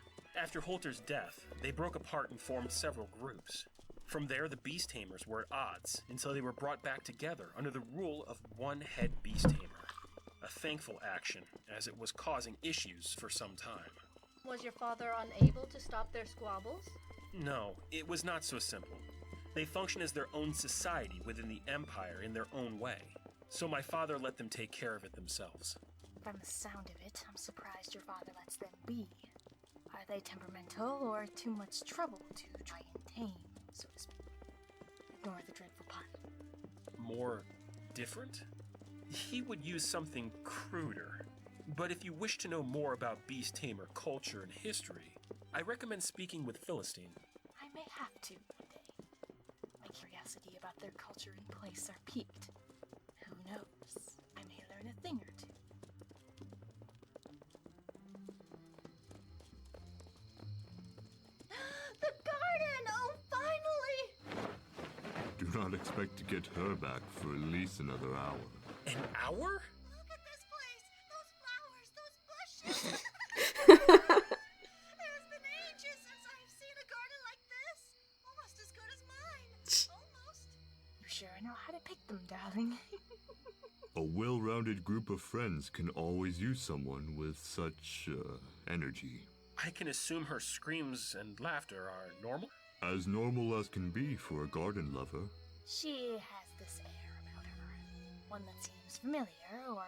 After Holter's death, they broke apart and formed several groups. From there, the Beast Tamers were at odds until they were brought back together under the rule of one head Beast Tamer. A thankful action, as it was causing issues for some time. Was your father unable to stop their squabbles? No, it was not so simple. They function as their own society within the Empire in their own way. So my father let them take care of it themselves. From the sound of it, I'm surprised your father lets them be. Are they temperamental or too much trouble to try and tame, so to speak? Ignore the dreadful pun. More different? He would use something cruder. But if you wish to know more about beast tamer culture and history, I recommend speaking with Philistine. I may have to one day. My curiosity about their culture and place are piqued. Who knows? I may learn a thing or two. The garden! Oh, finally! Do not expect to get her back for at least another hour. An hour? Look at this place! Those flowers, those bushes! It has been ages since I've seen a garden like this. Almost as good as mine. Almost. You sure know how to pick them, darling. A well-rounded group of friends can always use someone with such, energy. I can assume her screams and laughter are normal? As normal as can be for a garden lover. She has this air about her. One that seems familiar, or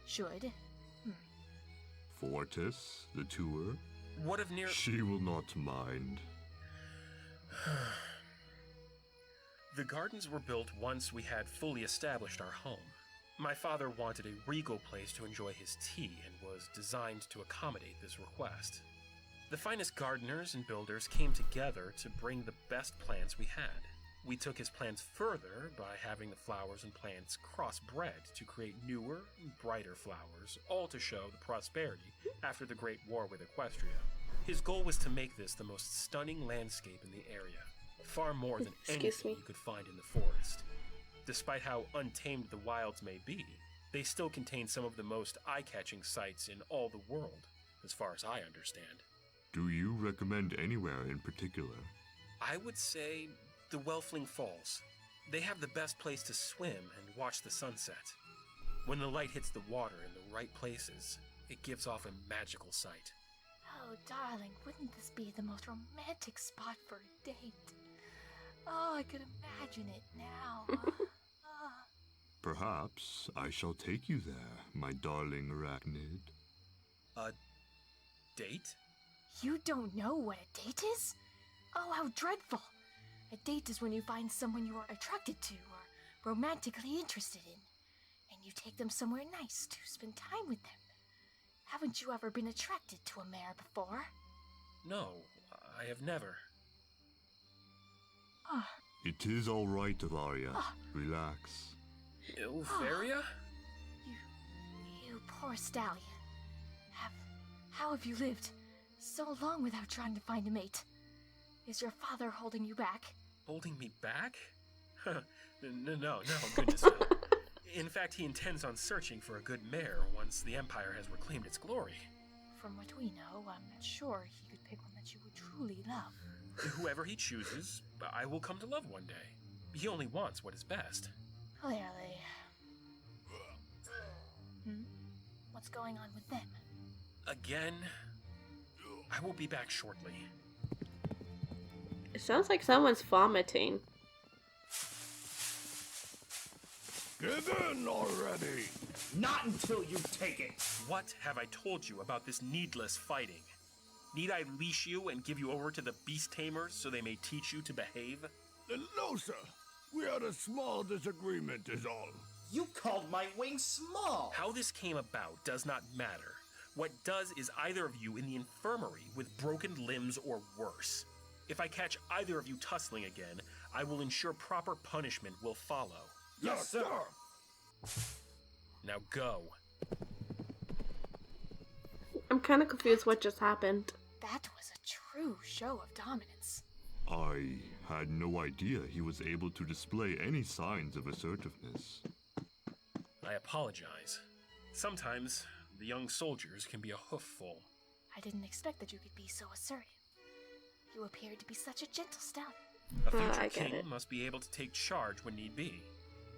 should. Fortis, the tour. What of near... She will not mind. The gardens were built once we had fully established our home. My father wanted a regal place to enjoy his tea and was designed to accommodate this request. The finest gardeners and builders came together to bring the best plants we had. We took his plans further by having the flowers and plants crossbred to create newer and brighter flowers, all to show the prosperity after the Great War with Equestria. His goal was to make this the most stunning landscape in the area, far more than anything you could find in the forest. Despite how untamed the wilds may be, they still contain some of the most eye-catching sights in all the world, as far as I understand. Do you recommend anywhere in particular? I would say the Wellfling Falls. They have the best place to swim and watch the sunset. When the light hits the water in the right places, it gives off a magical sight. Oh, darling, wouldn't this be the most romantic spot for a date? Oh, I could imagine it now. Perhaps I shall take you there, my darling arachnid. A date? You don't know what a date is? Oh, how dreadful! A date is when you find someone you are attracted to or romantically interested in, and you take them somewhere nice to spend time with them. Haven't you ever been attracted to a mare before? No, I have never. It is all right, Avaria. Relax. Ilvaria? You poor stallion. How have you lived so long without trying to find a mate? Is your father holding you back? Holding me back? No, goodness no. In fact, he intends on searching for a good mare once the Empire has reclaimed its glory. From what we know, I'm not sure he could pick one that you would truly love. Whoever he chooses, I will come to love one day. He only wants what is best. Clearly. What's going on with them? Again, I will be back shortly. It sounds like someone's vomiting. Give in already! Not until you take it! What have I told you about this needless fighting? Need I leash you and give you over to the beast tamers so they may teach you to behave? No, sir. We had a small disagreement is all. You called my wings small! How this came about does not matter. What does is either of you in the infirmary with broken limbs or worse. If I catch either of you tussling again, I will ensure proper punishment will follow. Yes, sir! Now go. I'm kind of confused what just happened. That was a true show of dominance. I had no idea he was able to display any signs of assertiveness. I apologize. Sometimes the young soldiers can be a hoofful. I didn't expect that you could be so assertive. You appeared to be such a gentle stallion. A future I king get it. must be able to take charge when need be.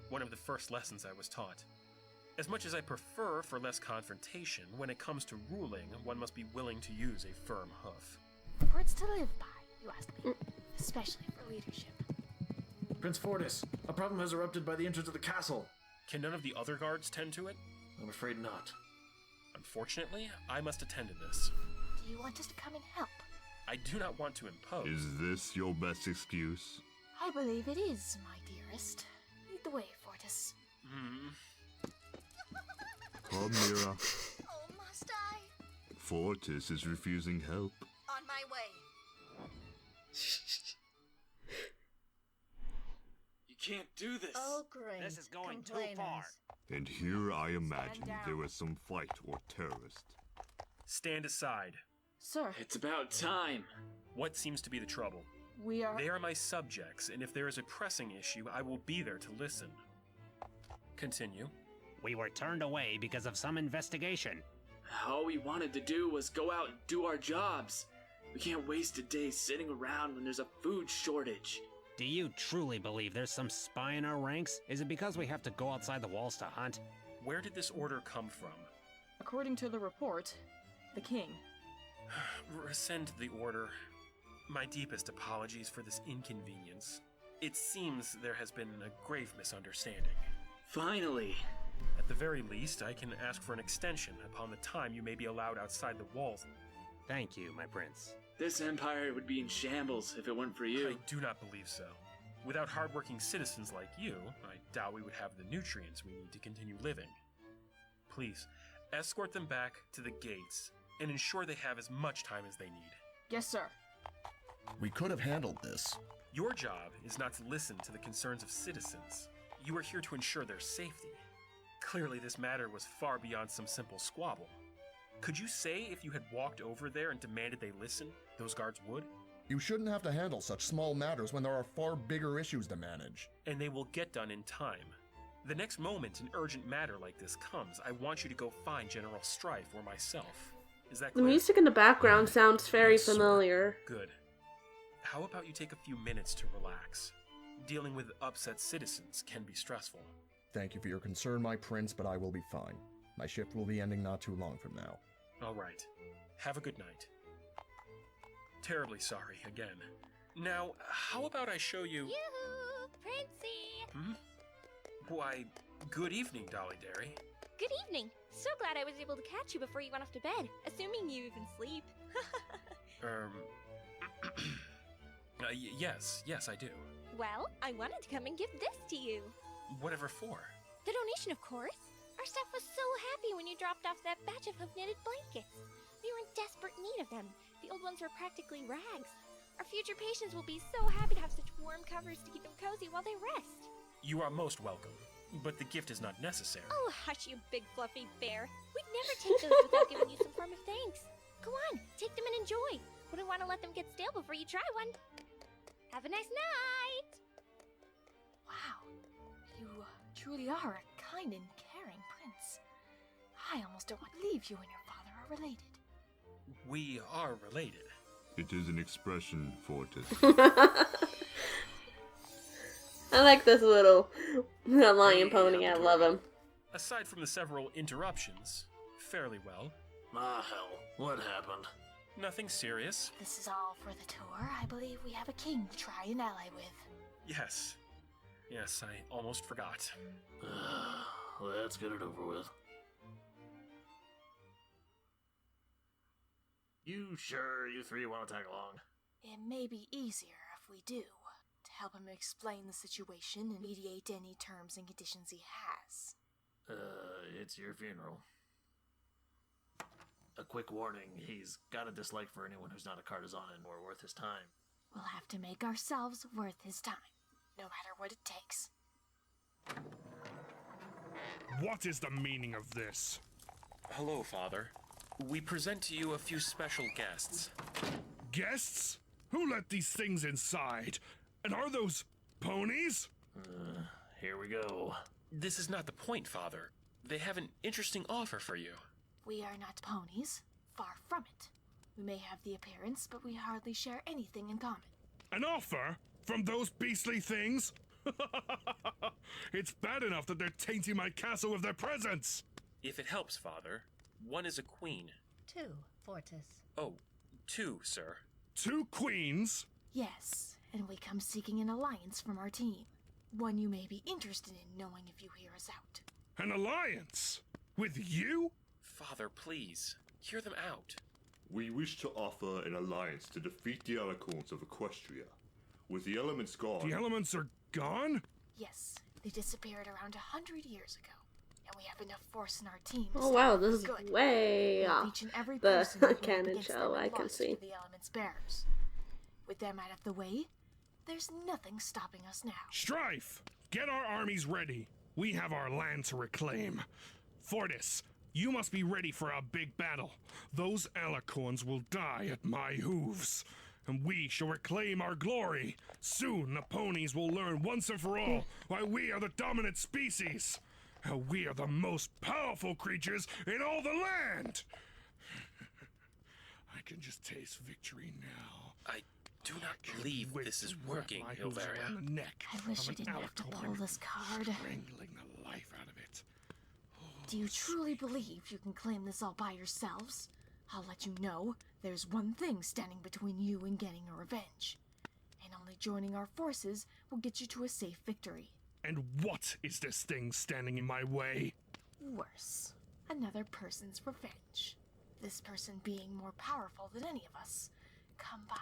One of the first lessons I was taught. As much as I prefer for less confrontation, when it comes to ruling, one must be willing to use a firm hoof. Words to live by, you ask me. Especially for leadership. Prince Fortis, a problem has erupted by the entrance of the castle. Can none of the other guards tend to it? I'm afraid not. Unfortunately, I must attend to this. Do you want us to come and help? I do not want to impose. Is this your best excuse? I believe it is, my dearest. Lead the way, Fortis. Come, Mira. Oh, must I? Fortis is refusing help. On my way. You can't do this. Oh, great. This is going too Complainers. far. And here I imagine there was some fight or terrorist. Stand aside. Sir, It's about time. What seems to be the trouble? we are... They are my subjects, and if there is a pressing issue, I will be there to listen. Continue. We were turned away because of some investigation. All we wanted to do was go out and do our jobs. We can't waste a day sitting around when there's a food shortage. Do you truly believe there's some spy in our ranks? Is it because we have to go outside the walls to hunt? Where did this order come from? According to the report, the king. Rescind the order. My deepest apologies for this inconvenience. It seems there has been a grave misunderstanding. Finally. At the very least, I can ask for an extension upon the time you may be allowed outside the walls. Thank you, my prince. This empire would be in shambles if it weren't for I you. do not believe so. Without hardworking citizens like you, I doubt we would have the nutrients we need to continue living. Please, escort them back to the gates and ensure they have as much time as they need. Yes, sir. We could have handled this. Your job is not to listen to the concerns of citizens. You are here to ensure their safety. Clearly, this matter was far beyond some simple squabble. Could you say if you had walked over there and demanded they listen, those guards would? You shouldn't have to handle such small matters when there are far bigger issues to manage. And they will get done in time. The next moment an urgent matter like this comes, I want you to go find General Strife or myself. Is that The clear? music in the background sounds very Yes, sir. familiar. Good. How about you take a few minutes to relax? Dealing with upset citizens can be stressful. Thank you for your concern, my prince, but I will be fine. My shift will be ending not too long from now. All right. Have a good night. Terribly sorry again. Now, how about I show you... Yoo-hoo! Princey! Why, good evening, Dolly Derry. Good evening. So glad I was able to catch you before you went off to bed, assuming you even sleep. Yes, I do. Well, I wanted to come and give this to you. Whatever for? The donation, of course. Our staff was so happy when you dropped off that batch of hoof-knitted blankets. We were in desperate need of them. The old ones were practically rags. Our future patients will be so happy to have such warm covers to keep them cozy while they rest. You are most welcome, but the gift is not necessary. Oh, hush, you big fluffy bear. We'd never take those without giving you some form of thanks. Go on, take them and enjoy. Wouldn't want to let them get stale before you try one. Have a nice night! Wow, you truly are a kind and caring prince. I almost don't want to believe you and your father are related. We are related. It is an expression, Fortis. I like this little lion pony. I love him. Aside from the several interruptions, fairly well. Ah, hell. What happened? Nothing serious. This is all for the tour. I believe we have a king to try and ally with. Yes, I almost forgot. Let's get it over with. You sure you three want to tag along? It may be easier if we do, to help him explain the situation and mediate any terms and conditions he has. It's your funeral. A quick warning, he's got a dislike for anyone who's not a Cartozoan or worth his time. We'll have to make ourselves worth his time, no matter what it takes. What is the meaning of this? Hello, Father. We present to you a few special guests. Guests? Who let these things inside? And are those ponies? Here we go. This is not the point, Father. They have an interesting offer for you. We are not ponies. Far from it. We may have the appearance, but we hardly share anything in common. An offer? From those beastly things? It's bad enough that they're tainting my castle with their presence! If it helps, Father, one is a queen. 2, Fortis. Oh, 2, sir. 2 queens? Yes, and we come seeking an alliance from our team. One you may be interested in knowing if you hear us out. An alliance? With you? Father, please, hear them out. We wish to offer an alliance to defeat the Alicorns of Equestria. With the elements gone... The elements are gone? Yes, they disappeared around 100 years ago. And we have enough force in our team. Oh wow, this is way off each and every the person who canon against show, them I and can lost see. to the elements bearers. With them out of the way, there's nothing stopping us now. Strife! Get our armies ready. We have our land to reclaim. Fortis, you must be ready for a big battle. Those Alicorns will die at my hooves. And we shall reclaim our glory. Soon the ponies will learn once and for all why we are the dominant species. How we are the most powerful creatures in all the land. I can just taste victory now. I do not believe this is working, Ilvaria. I wish I didn't have to pull this card. Strangling the life out of it. Do you truly believe you can claim this all by yourselves? I'll let you know, there's one thing standing between you and getting a revenge. And only joining our forces will get you to a safe victory. And what is this thing standing in my way? Worse. Another person's revenge. This person being more powerful than any of us, combined.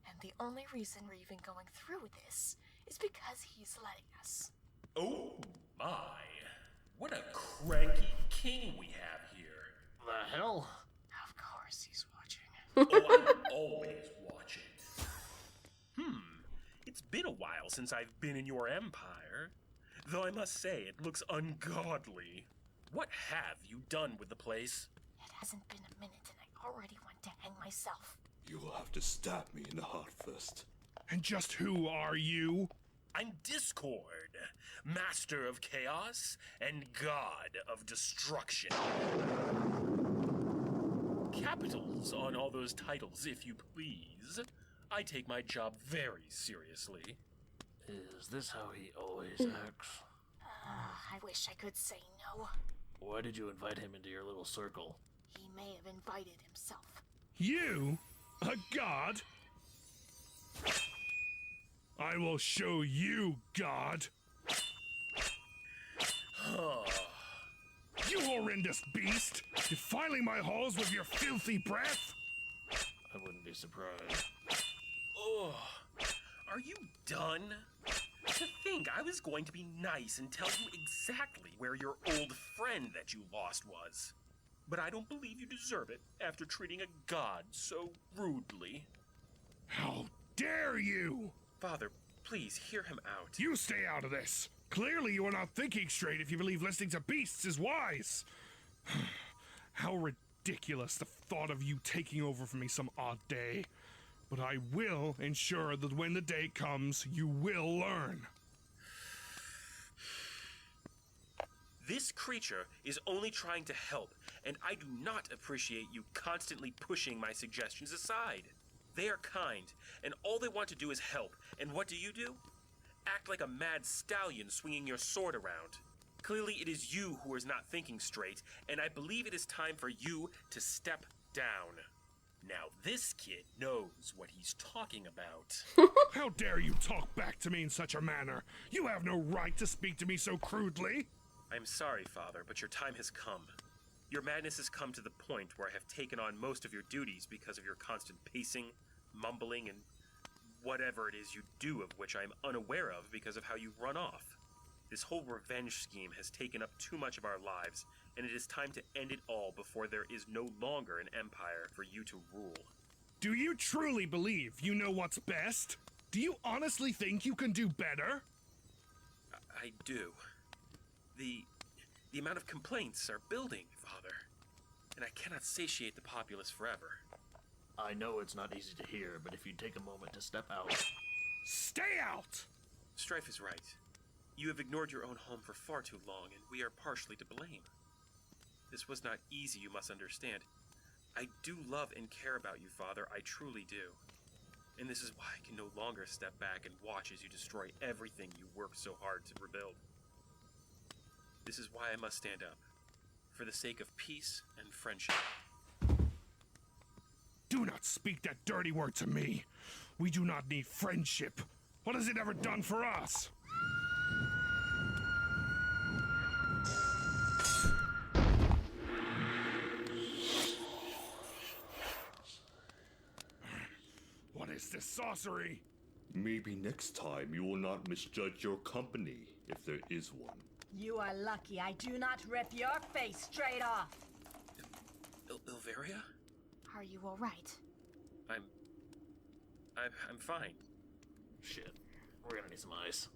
And the only reason we're even going through with this is because he's letting us. Oh my. What a cranky king we have here. The hell? Of course he's watching. Oh, I'm always watching. It's been a while since I've been in your empire. Though I must say, it looks ungodly. What have you done with the place? It hasn't been a minute and I already want to hang myself. You will have to stab me in the heart first. And just who are you? I'm Discord, master of chaos and god of destruction. Capitals on all those titles, if you please. I take my job very seriously. Is this how he always acts? I wish I could say no. Why did you invite him into your little circle? He may have invited himself. You? A god? I will show you, God. You horrendous beast! Defiling my halls with your filthy breath? I wouldn't be surprised. Oh, are you done? To think I was going to be nice and tell you exactly where your old friend that you lost was. But I don't believe you deserve it after treating a god so rudely. How dare you! Father, please hear him out. You stay out of this! Clearly you are not thinking straight if you believe listening to beasts is wise! How ridiculous the thought of you taking over for me some odd day. But I will ensure that when the day comes, you will learn. This creature is only trying to help, and I do not appreciate you constantly pushing my suggestions aside. They are kind, and all they want to do is help, and what do? Act like a mad stallion swinging your sword around. Clearly it is you who is not thinking straight, and I believe it is time for you to step down. Now this kid knows what he's talking about. How dare you talk back to me in such a manner? You have no right to speak to me so crudely. I'm sorry, Father, but your time has come. Your madness has come to the point where I have taken on most of your duties because of your constant pacing, mumbling, and whatever it is you do of which I am unaware of because of how you run off. This whole revenge scheme has taken up too much of our lives, and it is time to end it all before there is no longer an empire for you to rule. Do you truly believe you know what's best? Do you honestly think you can do better? I do. The amount of complaints are building, Father, and I cannot satiate the populace forever. I know it's not easy to hear, but if you take a moment to step out... Stay out! Strife is right. You have ignored your own home for far too long, and we are partially to blame. This was not easy, you must understand. I do love and care about you, Father, I truly do. And this is why I can no longer step back and watch as you destroy everything you worked so hard to rebuild. This is why I must stand up, for the sake of peace and friendship. Do not speak that dirty word to me. We do not need friendship. What has it ever done for us? What is this sorcery? Maybe next time you will not misjudge your company, if there is one. You are lucky I do not rip your face straight off. Ilvaria? Are you alright? I'm fine. Shit. We're gonna need some ice.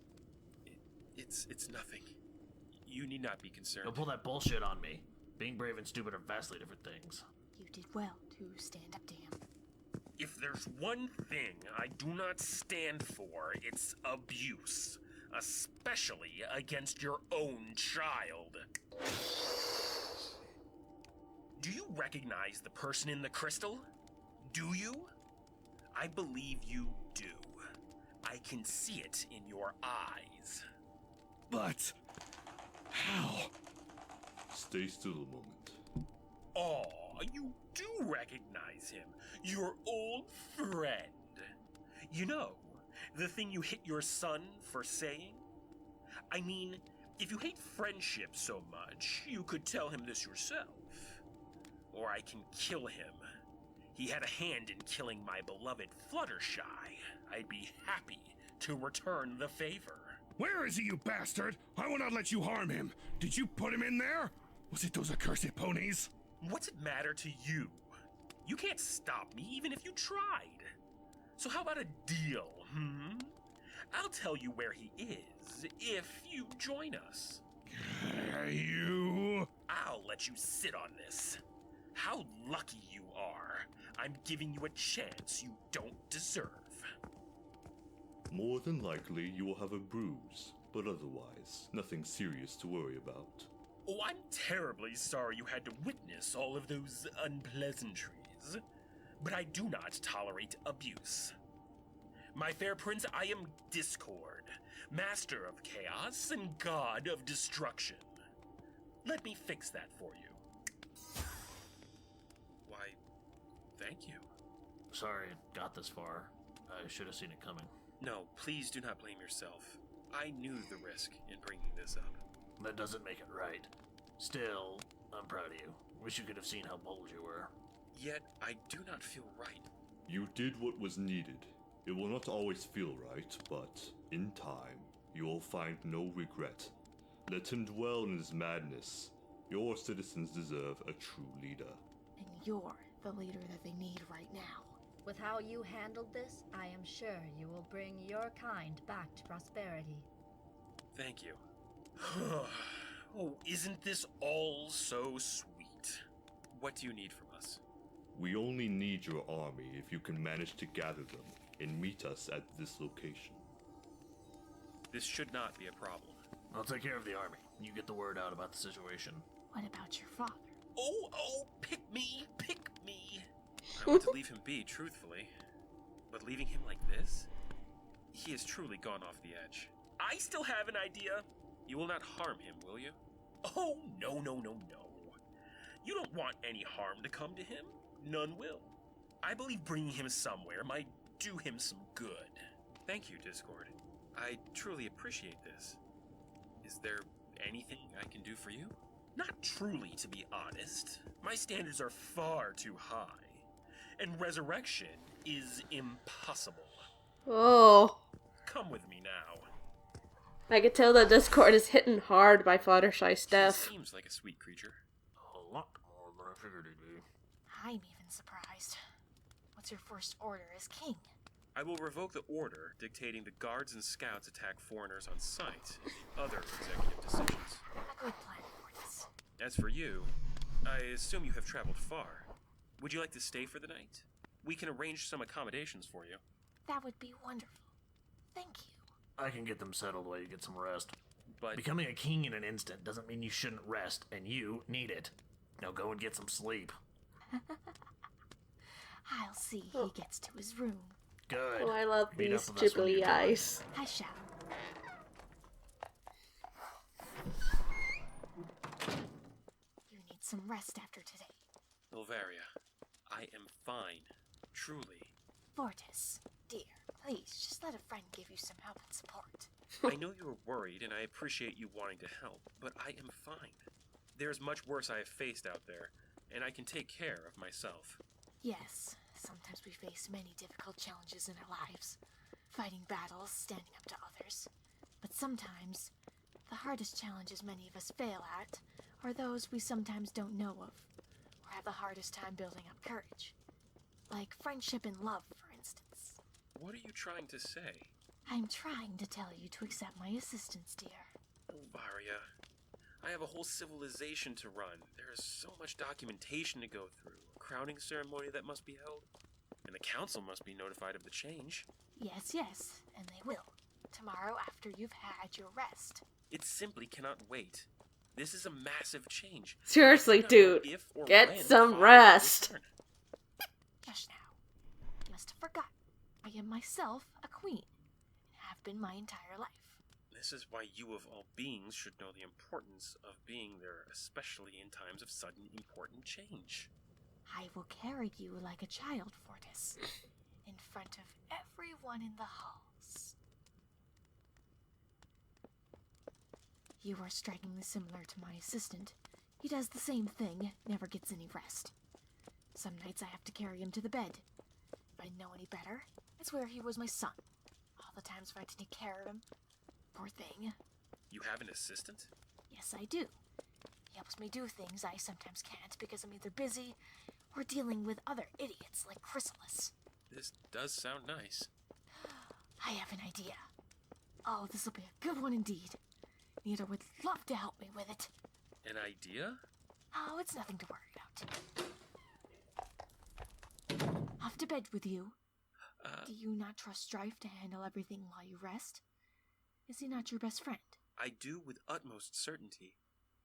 It's nothing. You need not be concerned. Don't pull that bullshit on me. Being brave and stupid are vastly different things. You did well to stand up to him. If there's one thing I do not stand for, it's abuse. Especially against your own child. Do you recognize the person in the crystal? Do you? I believe you do. I can see it in your eyes. But how? Stay still a moment. Oh, you do recognize him. Your old friend. You know, the thing you hit your son for saying? I mean, if you hate friendship so much, you could tell him this yourself. Or I can kill him. He had a hand in killing my beloved Fluttershy. I'd be happy to return the favor. Where is he, you bastard? I will not let you harm him. Did you put him in there? Was it those accursed ponies? What's it matter to you? You can't stop me even if you tried. So how about a deal, I'll tell you where he is if you join us. You... I'll let you sit on this. How lucky you are. I'm giving you a chance you don't deserve. More than likely, you will have a bruise, but otherwise, nothing serious to worry about. Oh, I'm terribly sorry you had to witness all of those unpleasantries. But I do not tolerate abuse. My fair prince, I am Discord, master of chaos and god of destruction. Let me fix that for you. Why, thank you. Sorry it got this far. I should have seen it coming. No, please do not blame yourself. I knew the risk in bringing this up. That doesn't make it right. Still, I'm proud of you. Wish you could have seen how bold you were. Yet, I do not feel right. You did what was needed. It will not always feel right, but in time, you will find no regret. Let him dwell in his madness. Your citizens deserve a true leader. And you're the leader that they need right now. With how you handled this, I am sure you will bring your kind back to prosperity. Thank you. Oh, isn't this all so sweet? What do you need from us? We only need your army if you can manage to gather them and meet us at this location. This should not be a problem. I'll take care of the army. You get the word out about the situation. What about your father? Oh, pick me, pick me. I want to leave him be, truthfully. But leaving him like this? He has truly gone off the edge. I still have an idea. You will not harm him, will you? Oh, no. You don't want any harm to come to him. None will. I believe bringing him somewhere might do him some good. Thank you, Discord. I truly appreciate this. Is there anything I can do for you? Not truly, to be honest. My standards are far too high. And resurrection is impossible. Oh. Come with me now. I could tell that Discord is hitting hard by Fluttershy stuff. He seems like a sweet creature. A lot more than I figured he'd be. I'm even surprised. What's your first order as king? I will revoke the order dictating the guards and scouts attack foreigners on sight and other executive decisions. A good plan, Fortis. As for you, I assume you have traveled far. Would you like to stay for the night? We can arrange some accommodations for you. That would be wonderful. Thank you. I can get them settled while you get some rest. But becoming a king in an instant doesn't mean you shouldn't rest, and you need it. Now go and get some sleep. I'll see he gets to his room. Good. Oh, I love Meet these up with us when you're jiggly done. eyes. I shall. You need some rest after today. Ilvaria, I am fine. Truly. Fortis, dear, please, just let a friend give you some help and support. I know you're worried, and I appreciate you wanting to help, but I am fine. There's much worse I have faced out there, and I can take care of myself. Yes, sometimes we face many difficult challenges in our lives. Fighting battles, standing up to others. But sometimes, the hardest challenges many of us fail at are those we sometimes don't know of, or have the hardest time building up courage. Like friendship and love, for instance. What are you trying to say? I'm trying to tell you to accept my assistance, dear. Ilvaria, I have a whole civilization to run. There is so much documentation to go through, a crowning ceremony that must be held, and the council must be notified of the change. Yes, and they will. Tomorrow after you've had your rest. It simply cannot wait. This is a massive change. Seriously, I do not know dude. if or Get when some Father will rest. return. Just now. You must have forgotten. I am myself a queen, and have been my entire life. This is why you of all beings should know the importance of being there, especially in times of sudden important change. I will carry you like a child, Fortis, in front of everyone in the halls. You are strikingly similar to my assistant. He does the same thing, never gets any rest. Some nights I have to carry him to the bed. If I know any better, I swear he was my son. All the times I had to take care of him. Poor thing. You have an assistant? Yes, I do. He helps me do things I sometimes can't because I'm either busy or dealing with other idiots like Chrysalis. This does sound nice. I have an idea. Oh, this will be a good one indeed. Nita would love to help me with it. An idea? Oh, it's nothing to worry about. Off to bed with you. Do you not trust Strife to handle everything while you rest? Is he not your best friend? I do with utmost certainty.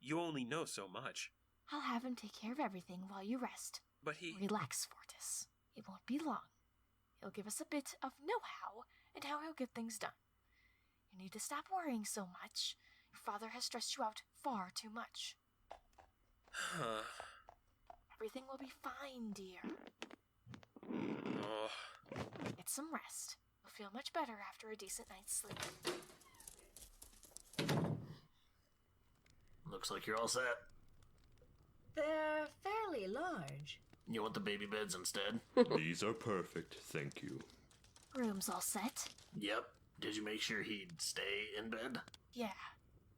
You only know so much. I'll have him take care of everything while you rest. But he... Relax, Fortis. It won't be long. He'll give us a bit of know-how and how he'll get things done. You need to stop worrying so much. Your father has stressed you out far too much. Everything will be fine, dear. Oh. Get some rest. You'll feel much better after a decent night's sleep. Looks like you're all set. They're fairly large. You want the baby beds instead? These are perfect, thank you. Room's all set? Yep. Did you make sure he'd stay in bed? Yeah.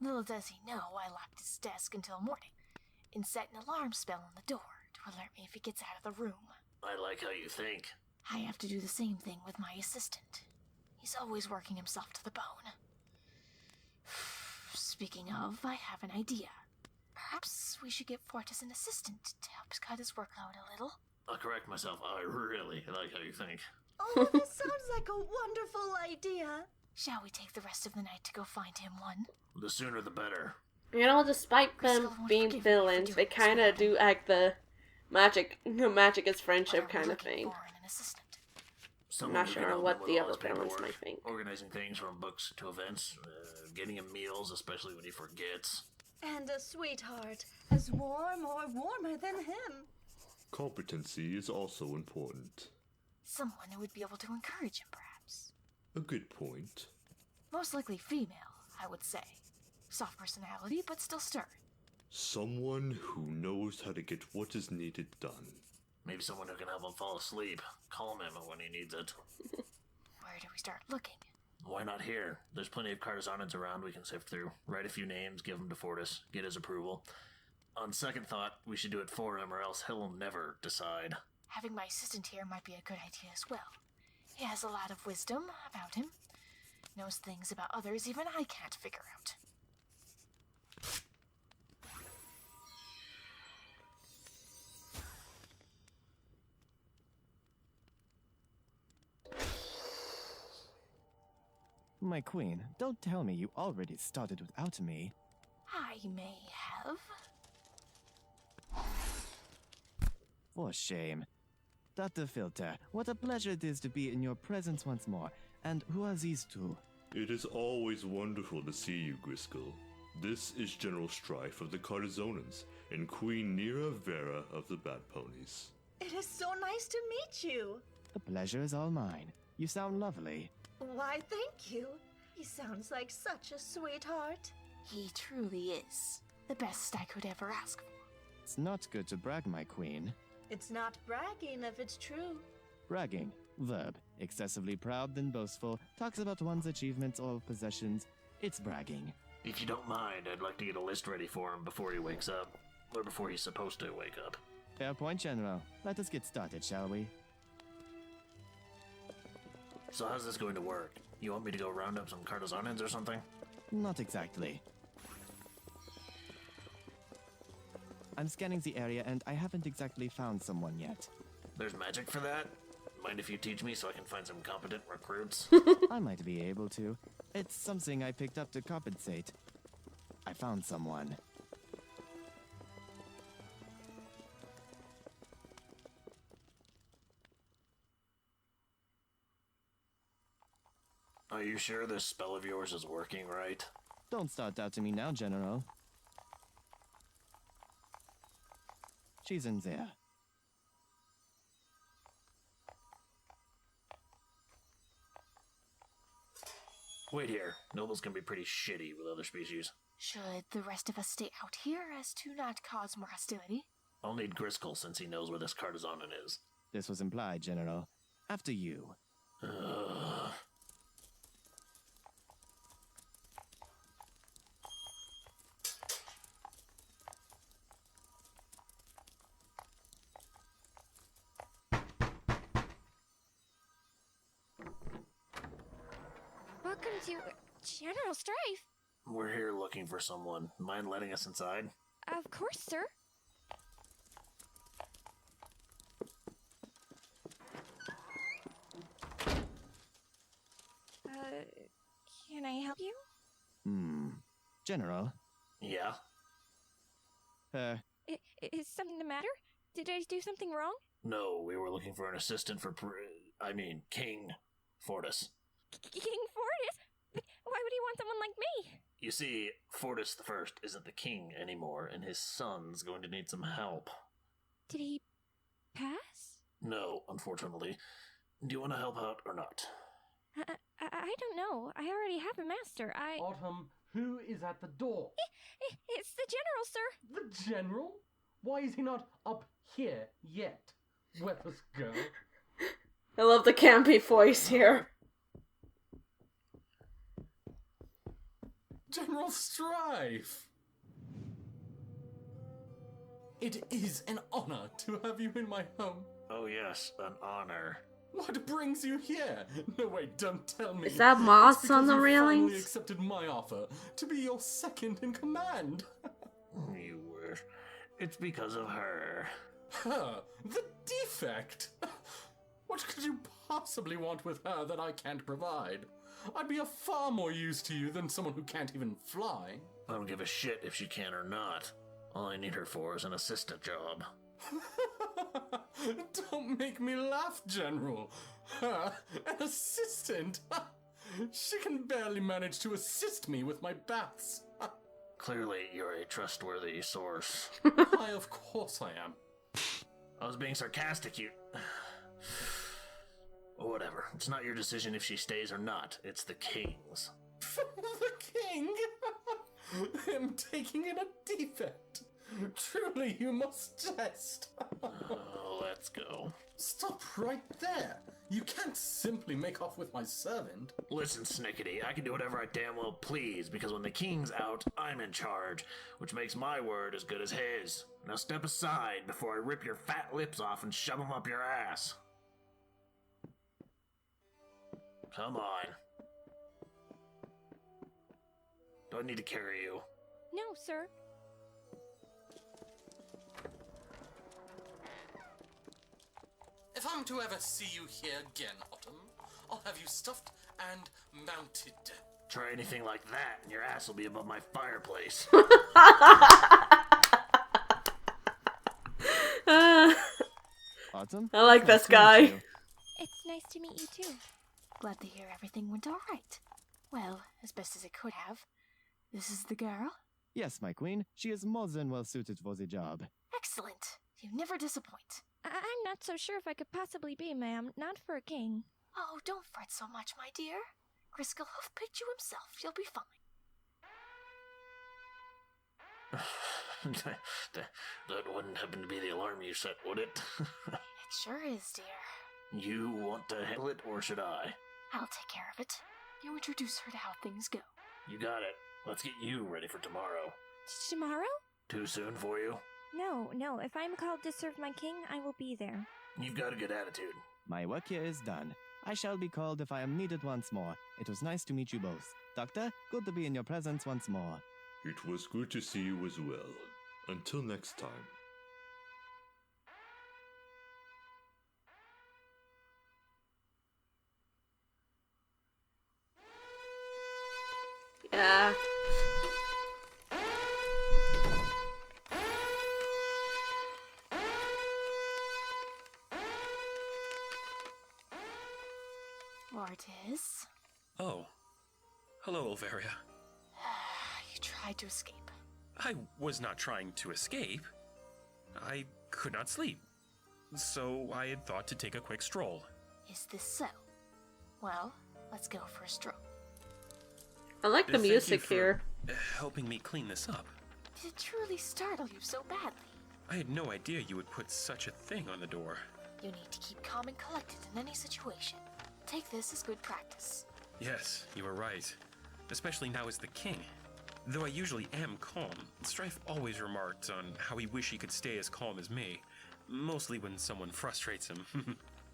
Little does he know I locked his desk until morning and set an alarm spell on the door to alert me if he gets out of the room. I like how you think. I have to do the same thing with my assistant. He's always working himself to the bone. Speaking of, I have an idea. Perhaps we should get Fortis an assistant to help cut his workload a little. I'll correct myself. I really like how you think. Oh, this sounds like a wonderful idea. Shall we take the rest of the night to go find him one? The sooner the better. You know, despite them being villains, they kind of do act the magic is friendship kind of thing. I'm not sure what the other villains might think. Organizing things from books to events, getting him meals, especially when he forgets. And a sweetheart, as warm or warmer than him. Competency is also important. Someone who would be able to encourage him, perhaps. A good point. Most likely female, I would say. Soft personality, but still stern. Someone who knows how to get what is needed done. Maybe someone who can help him fall asleep. Calm him when he needs it. Where do we start looking? Why not here? There's plenty of Cartozoans around we can sift through. Write a few names, give them to Fortis, get his approval. On second thought, we should do it for him or else he'll never decide. Having my assistant here might be a good idea as well. He has a lot of wisdom about him. Knows things about others even I can't figure out. My queen, don't tell me you already started without me. I may have. For shame. Dr. Filter, what a pleasure it is to be in your presence once more. And who are these two? It is always wonderful to see you, Griskel. This is General Strife of the Cartozoans and Queen Nira Vera of the Bat Ponies. It is so nice to meet you. The pleasure is all mine. You sound lovely. Why, thank you. He sounds like such a sweetheart. He truly is. The best I could ever ask for. It's not good to brag, my queen. It's not bragging if it's true. Bragging. Verb. Excessively proud, then boastful. Talks about one's achievements or possessions. It's bragging. If you don't mind, I'd like to get a list ready for him before he wakes up. Or before he's supposed to wake up. Fair point, General. Let us get started, shall we? So how's this going to work? You want me to go round up some Cartozoans or something? Not exactly. I'm scanning the area and I haven't exactly found someone yet. There's magic for that? Mind if you teach me so I can find some competent recruits? I might be able to. It's something I picked up to compensate. I found someone. Are you sure this spell of yours is working right? Don't start doubting me now, General. She's in there. Wait here. Nobles can be pretty shitty with other species. Should the rest of us stay out here as to not cause more hostility? I'll need Griskel since he knows where this Cartozoan is. This was implied, General. After you. Welcome to General Strife. We're here looking for someone. Mind letting us inside? Of course, sir. Can I help you? General? Yeah? Is something the matter? Did I do something wrong? No, we were looking for an assistant for King Fortis. King Fortis? Why would he want someone like me? You see, Fortis the First isn't the king anymore, and his son's going to need some help. Did he pass? No, unfortunately. Do you want to help out or not? I don't know. I already have a master. Autumn, who is at the door? It's the general, sir. The general? Why is he not up here yet? Let us go. I love the campy voice here. General Strife! It is an honor to have you in my home. Oh yes, an honor. What brings you here? No, wait, don't tell me. Is that moss It's on the because you railings? finally accepted my offer to be your second in command. You wish. It's because of her. Her? The defect? What could you possibly want with her that I can't provide? I'd be of far more use to you than someone who can't even fly. I don't give a shit if she can or not. All I need her for is an assistant job. Don't make me laugh, General. Her, an assistant? She can barely manage to assist me with my baths. Clearly, you're a trustworthy source. Why, of course I am. I was being sarcastic, you... Whatever. It's not your decision if she stays or not. It's the king's. The king? Him taking in a defect? Truly, you must jest. Let's go. Stop right there. You can't simply make off with my servant. Listen, Snickety, I can do whatever I damn well please, because when the king's out, I'm in charge, which makes my word as good as his. Now step aside before I rip your fat lips off and shove them up your ass. Come on. Do I need to carry you? No, sir. If I'm to ever see you here again, Autumn, I'll have you stuffed and mounted. Try anything like that, and your ass will be above my fireplace. Autumn? I like Nice this to meet guy. you. It's nice to meet you too. Glad to hear everything went all right. Well, as best as it could have. This is the girl? Yes, my queen. She is more than well suited for the job. Excellent. You never disappoint. I'm not so sure if I could possibly be, ma'am. Not for a king. Oh, don't fret so much, my dear. Griskel Hoof picked you himself. You'll be fine. That wouldn't happen to be the alarm you set, would it? It sure is, dear. You want to handle it, or should I? I'll take care of it. You introduce her to how things go. You got it. Let's get you ready for tomorrow. Tomorrow? Too soon for you? No. If I'm called to serve my king, I will be there. You've got a good attitude. My work here is done. I shall be called if I am needed once more. It was nice to meet you both. Doctor, good to be in your presence once more. It was good to see you as well. Until next time. Yeah. Fortis. Oh. Hello, Elvaria. You tried to escape. I was not trying to escape. I could not sleep. So I had thought to take a quick stroll. Is this so? Well, let's go for a stroll. I like the Thank you music for here. helping me clean this up. Did it truly startle you so badly? I had no idea you would put such a thing on the door. You need to keep calm and collected in any situation. Take this as good practice. Yes, you were right. Especially now as the king. Though I usually am calm, Strife always remarked on how he wished he could stay as calm as me. Mostly when someone frustrates him.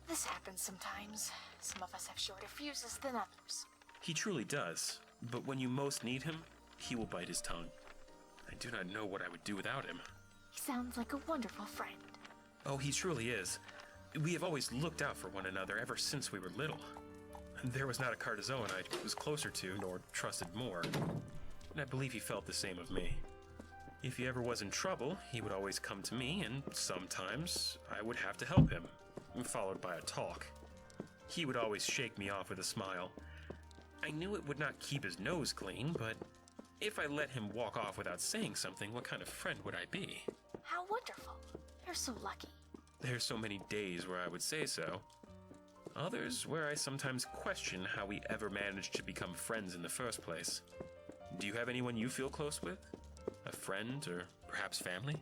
This happens sometimes. Some of us have shorter fuses than others. He truly does. But when you most need him, he will bite his tongue. I do not know what I would do without him. He sounds like a wonderful friend. Oh, he truly is. We have always looked out for one another ever since we were little. There was not a Cartozoan I was closer to nor trusted more. And I believe he felt the same of me. If he ever was in trouble, he would always come to me, and sometimes I would have to help him, followed by a talk. He would always shake me off with a smile. I knew it would not keep his nose clean, but if I let him walk off without saying something, what kind of friend would I be? How wonderful. You're so lucky. There's so many days where I would say so. Others where I sometimes question how we ever managed to become friends in the first place. Do you have anyone you feel close with? A friend, or perhaps family?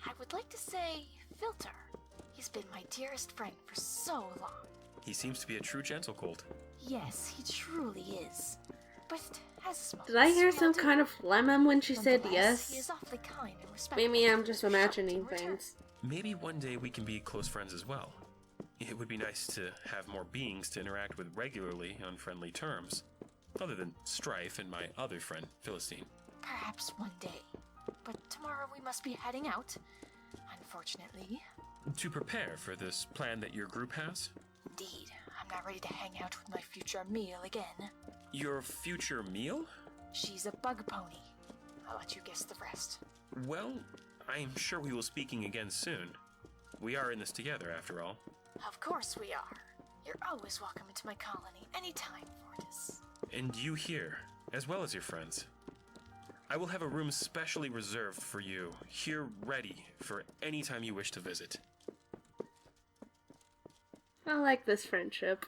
I would like to say Filter. He's been my dearest friend for so long. He seems to be a true gentle colt. Yes, he truly is. But as a small Did I hear some Filter, kind of lemon when she said nonetheless, He yes? is awfully kind and respectful. Maybe I'm just imagining things. Maybe one day we can be close friends as well. It would be nice to have more beings to interact with regularly on friendly terms. Other than Strife and my other friend, Philistine. Perhaps one day. But tomorrow we must be heading out. Unfortunately. To prepare for this plan that your group has? Indeed. I'm not ready to hang out with my future meal again. Your future meal? She's a bug pony. I'll let you guess the rest. Well, I'm sure we will speaking again soon. We are in this together, after all. Of course we are. You're always welcome into my colony anytime, Fortis. And you here, as well as your friends. I will have a room specially reserved for you, here ready for any time you wish to visit. I like this friendship.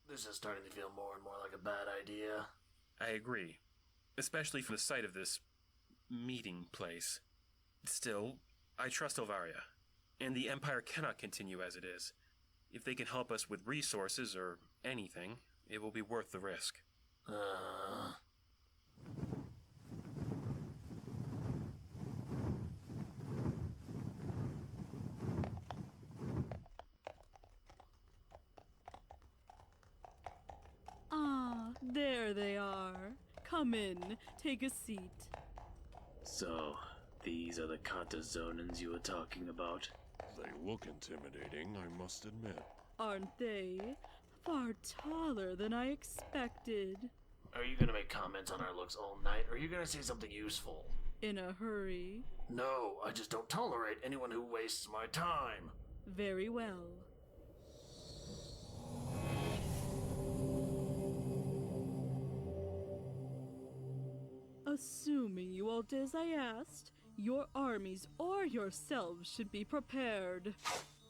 This is starting to feel more and more like a bad idea. I agree, especially from the sight of this meeting place. Still, I trust Elvaria, and the Empire cannot continue as it is. If they can help us with resources or anything, it will be worth the risk. Ah, there they are. Come in, take a seat. So, these are the Cartozoans you were talking about? They look intimidating, I must admit. Aren't they? Far taller than I expected. Are you gonna make comments on our looks all night, or are you gonna say something useful? In a hurry? No, I just don't tolerate anyone who wastes my time. Very well. Assuming you all did as I asked, your armies or yourselves should be prepared.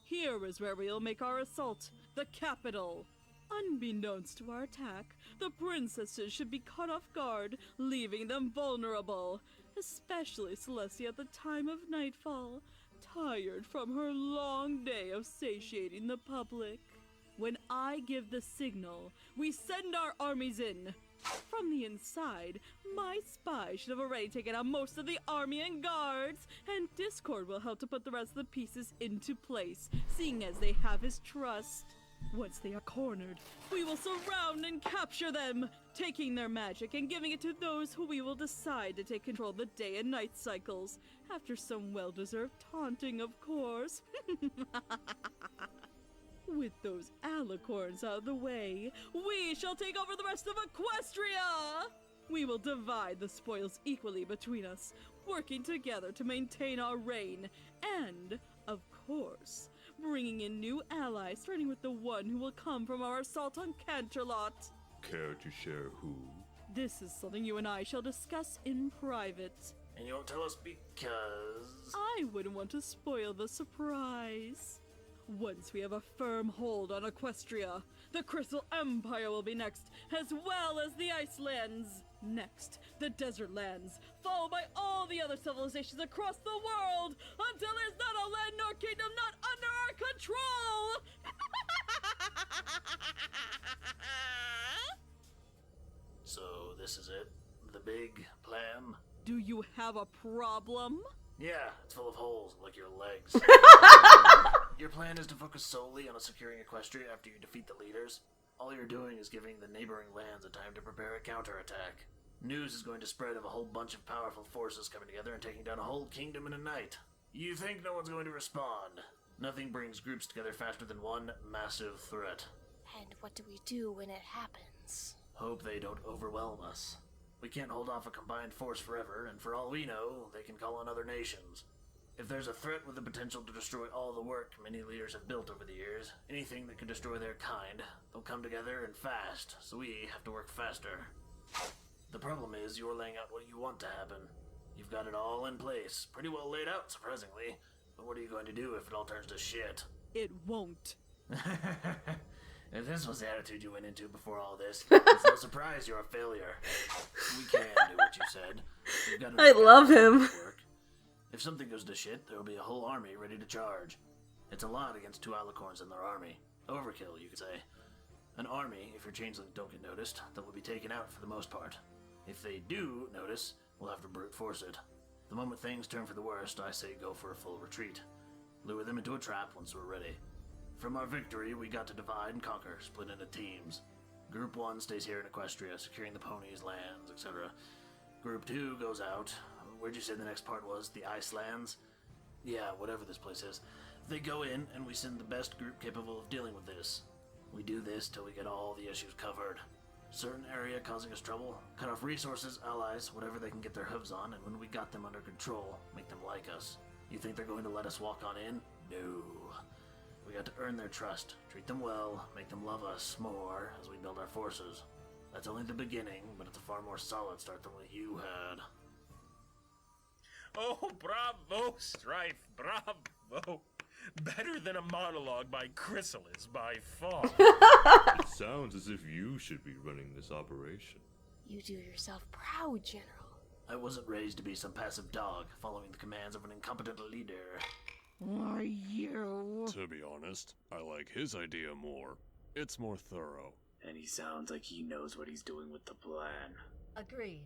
Here is where we'll make our assault, the capital. Unbeknownst to our attack, the princesses should be caught off guard, leaving them vulnerable, especially Celestia at the time of nightfall, tired from her long day of satiating the public. When I give the signal, we send our armies in. From the inside, my spy should have already taken out most of the army and guards, and Discord will help to put the rest of the pieces into place, seeing as they have his trust. Once they are cornered, we will surround and capture them, taking their magic and giving it to those who we will decide to take control of the day and night cycles, after some well-deserved taunting, of course. With those alicorns out of the way, we shall take over the rest of Equestria! We will divide the spoils equally between us, working together to maintain our reign, and, of course, bringing in new allies, starting with the one who will come from our assault on Canterlot. Care to share who? This is something you and I shall discuss in private. And you won't tell us because... I wouldn't want to spoil the surprise. Once we have a firm hold on Equestria, the Crystal Empire will be next, as well as the Icelands. Next, the Desert Lands, followed by all the other civilizations across the world, until there's not a land nor kingdom not under our control! So this is it? The big plan? Do you have a problem? Yeah, it's full of holes, like your legs. Your plan is to focus solely on securing Equestria after you defeat the leaders. All you're doing is giving the neighboring lands a time to prepare a counterattack. News is going to spread of a whole bunch of powerful forces coming together and taking down a whole kingdom in a night. You think no one's going to respond. Nothing brings groups together faster than one massive threat. And what do we do when it happens? Hope they don't overwhelm us. We can't hold off a combined force forever, and for all we know, they can call on other nations. If there's a threat with the potential to destroy all the work many leaders have built over the years, anything that can destroy their kind, they'll come together and fast, so we have to work faster. The problem is you're laying out what you want to happen. You've got it all in place, pretty well laid out, surprisingly. But what are you going to do if it all turns to shit? It won't. If this was the attitude you went into before all this, it's no surprise you're a failure. We can do what you said. You've got to I love him. work. If something goes to shit, there'll be a whole army ready to charge. It's a lot against 2 alicorns and their army. Overkill, you could say. An army, if your changelings don't get noticed, that will be taken out for the most part. If they do notice, we'll have to brute force it. The moment things turn for the worst, I say go for a full retreat. Lure them into a trap once we're ready. From our victory, we got to divide and conquer, split into teams. Group 1 stays here in Equestria, securing the ponies, lands, etc. Group 2 goes out. Where'd you say the next part was? The Icelands? Yeah, whatever this place is. They go in, and we send the best group capable of dealing with this. We do this till we get all the issues covered. Certain area causing us trouble, cut off resources, allies, whatever they can get their hooves on, and when we got them under control, make them like us. You think they're going to let us walk on in? No. We got to earn their trust, treat them well, make them love us more as we build our forces. That's only the beginning, but it's a far more solid start than what you had. Oh, bravo, Strife, bravo. Better than a monologue by Chrysalis by far. It sounds as if you should be running this operation. You do yourself proud, General. I wasn't raised to be some passive dog, following the commands of an incompetent leader. Why, you... To be honest, I like his idea more. It's more thorough. And he sounds like he knows what he's doing with the plan. Agreed.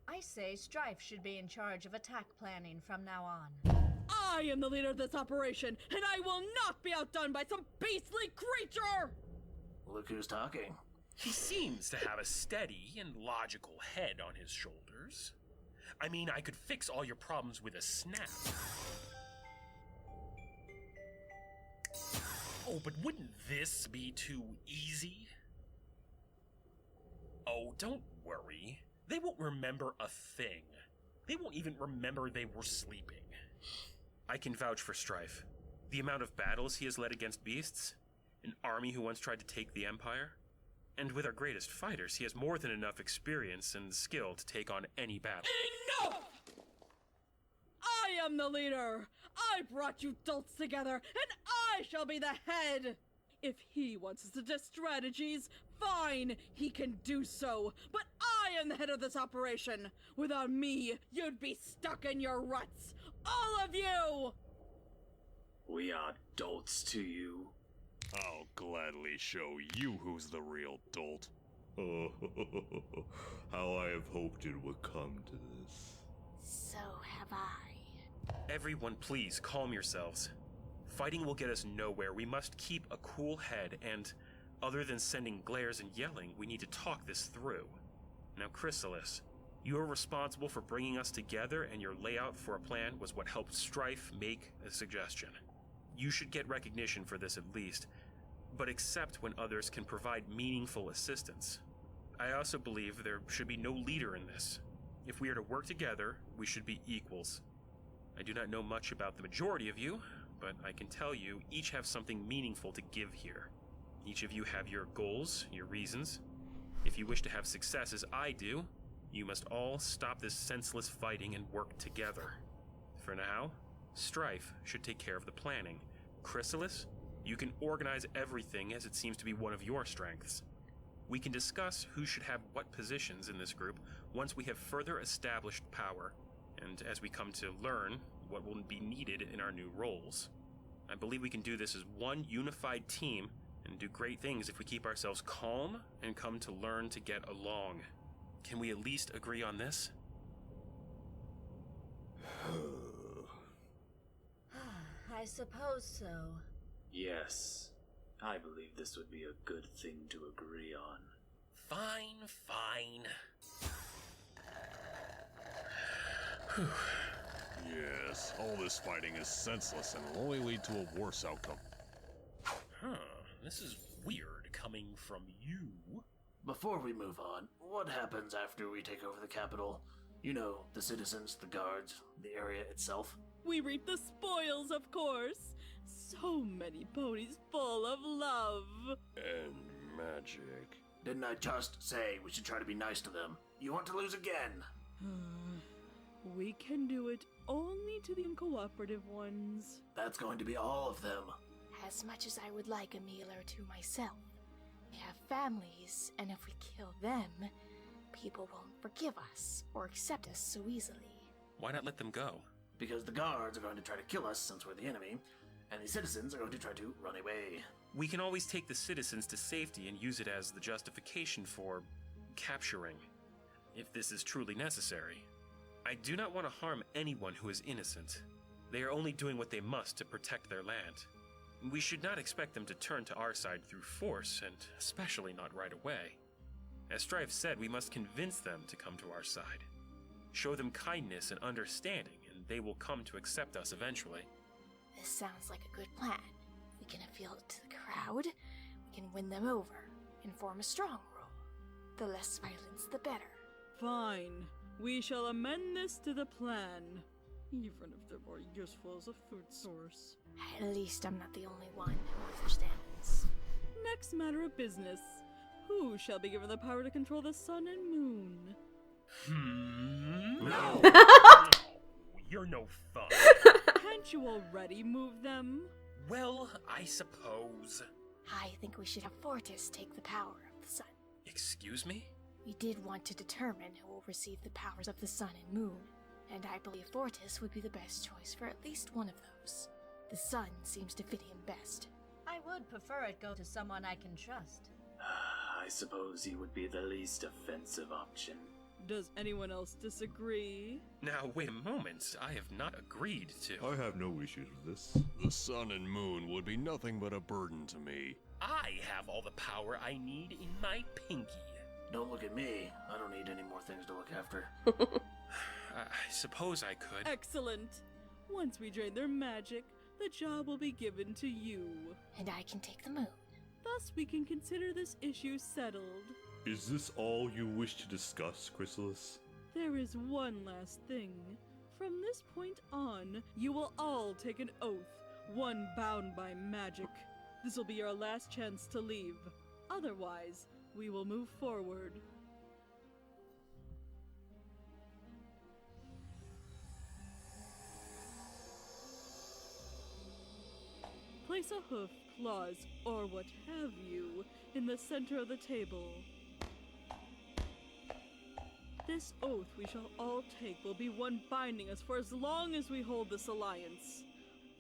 I say Strife should be in charge of attack planning from now on. I am the leader of this operation, and I will not be outdone by some beastly creature! Look who's talking. He seems to have a steady and logical head on his shoulders. I mean, I could fix all your problems with a snap. Oh, but wouldn't this be too easy? Oh, don't worry. They won't remember a thing. They won't even remember they were sleeping. I can vouch for Strife. The amount of battles he has led against beasts, an army who once tried to take the Empire, and with our greatest fighters, he has more than enough experience and skill to take on any battle. Enough! I am the leader! I brought you dolts together, and I shall be the head! If he wants to suggest strategies, fine, he can do so, but I am the head of this operation! Without me, you'd be stuck in your ruts! All of you! We are dolts to you. I'll gladly show you who's the real dolt. Oh, how I have hoped it would come to this. So have I. Everyone, please calm yourselves. Fighting will get us nowhere. We must keep a cool head, and other than sending glares and yelling, we need to talk this through. Now, Chrysalis, you are responsible for bringing us together, and your layout for a plan was what helped Strife make a suggestion. You should get recognition for this at least, but accept when others can provide meaningful assistance. I also believe there should be no leader in this. If we are to work together, we should be equals. I do not know much about the majority of you, but I can tell you each have something meaningful to give here. Each of you have your goals, your reasons. If you wish to have success as I do, you must all stop this senseless fighting and work together. For now, Strife should take care of the planning. Chrysalis, you can organize everything as it seems to be one of your strengths. We can discuss who should have what positions in this group once we have further established power, and as we come to learn what will be needed in our new roles. I believe we can do this as one unified team and do great things if we keep ourselves calm and come to learn to get along. Can we at least agree on this? I suppose so. Yes, I believe this would be a good thing to agree on. Fine, fine. Yes, all this fighting is senseless and will only lead to a worse outcome. This is weird coming from you. Before we move on, what happens after we take over the capital? You know, the citizens, the guards, the area itself. We reap the spoils, of course. So many ponies full of love. And magic. Didn't I just say we should try to be nice to them? You want to lose again? We can do it only to the uncooperative ones. That's going to be all of them. As much as I would like a meal or two myself, we have families, and if we kill them, people won't forgive us or accept us so easily. Why not let them go? Because the guards are going to try to kill us since we're the enemy, and the citizens are going to try to run away. We can always take the citizens to safety and use it as the justification for capturing, if this is truly necessary. I do not want to harm anyone who is innocent. They are only doing what they must to protect their land. We should not expect them to turn to our side through force, and especially not right away. As Strife said, we must convince them to come to our side. Show them kindness and understanding, and they will come to accept us eventually. This sounds like a good plan. We can appeal to the crowd, we can win them over, and form a strong rule. The less violence, the better. Fine. We shall amend this to the plan, even if they're more useful as a food source. At least I'm not the only one who understands. Next matter of business. Who shall be given the power to control the sun and moon? No! You're no fun. Can't you already move them? Well, I suppose. I think we should have Fortis take the power of the sun. Excuse me? We did want to determine who will receive the powers of the sun and moon, and I believe Fortis would be the best choice for at least one of those. The sun seems to fit him best. I would prefer it go to someone I can trust. I suppose he would be the least offensive option. Does anyone else disagree? Now, wait a moment. I have not agreed to... I have no issues with this. The sun and moon would be nothing but a burden to me. I have all the power I need in my pinky. Don't look at me. I don't need any more things to look after. I suppose I could. Excellent. Once we drain their magic, the job will be given to you. And I can take the moon. Thus, we can consider this issue settled. Is this all you wish to discuss, Chrysalis? There is one last thing. From this point on, you will all take an oath, one bound by magic. This will be your last chance to leave. Otherwise, we will move forward. Place a hoof, claws, or what have you in the center of the table. This oath we shall all take will be one binding us for as long as we hold this alliance.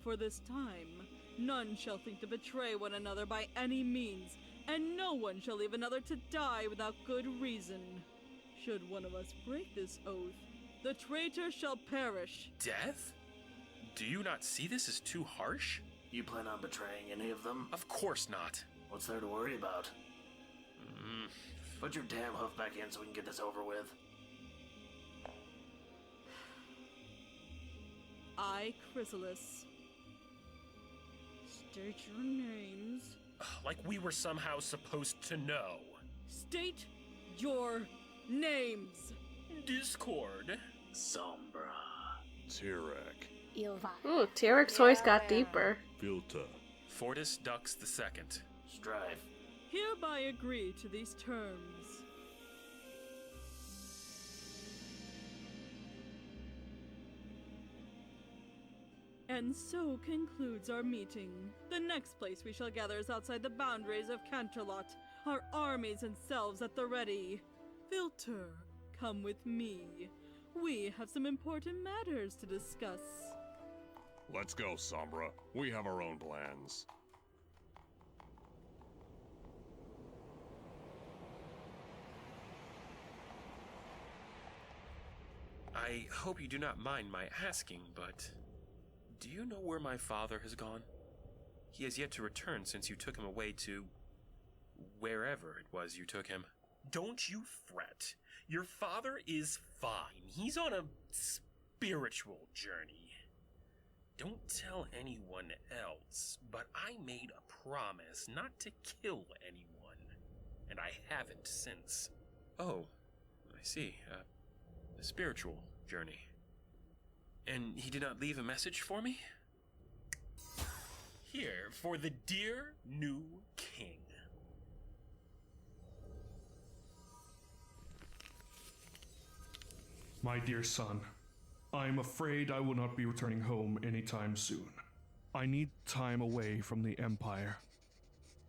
For this time, none shall think to betray one another by any means, and no one shall leave another to die without good reason. Should one of us break this oath, the traitor shall perish. Death? Do you not see this as too harsh? You plan on betraying any of them? Of course not. What's there to worry about? Put your damn hoof back in so we can get this over with. I, Chrysalis. State your names. Like we were somehow supposed to know. State your names. Discord. Sombra. Tarek. Ooh, Tarek's voice got deeper. Filter. Fortis Dux II. Strife. Hereby agree to these terms. And so concludes our meeting. The next place we shall gather is outside the boundaries of Canterlot, our armies and selves at the ready. Filter, come with me. We have some important matters to discuss. Let's go, Sombra. We have our own plans. I hope you do not mind my asking, but do you know where my father has gone? He has yet to return since you took him away to wherever it was you took him. Don't you fret. Your father is fine. He's on a spiritual journey. Don't tell anyone else, but I made a promise not to kill anyone, and I haven't since. Oh, I see. A spiritual journey. And he did not leave a message for me? Here, for the dear new king. My dear son, I am afraid I will not be returning home anytime soon. I need time away from the Empire.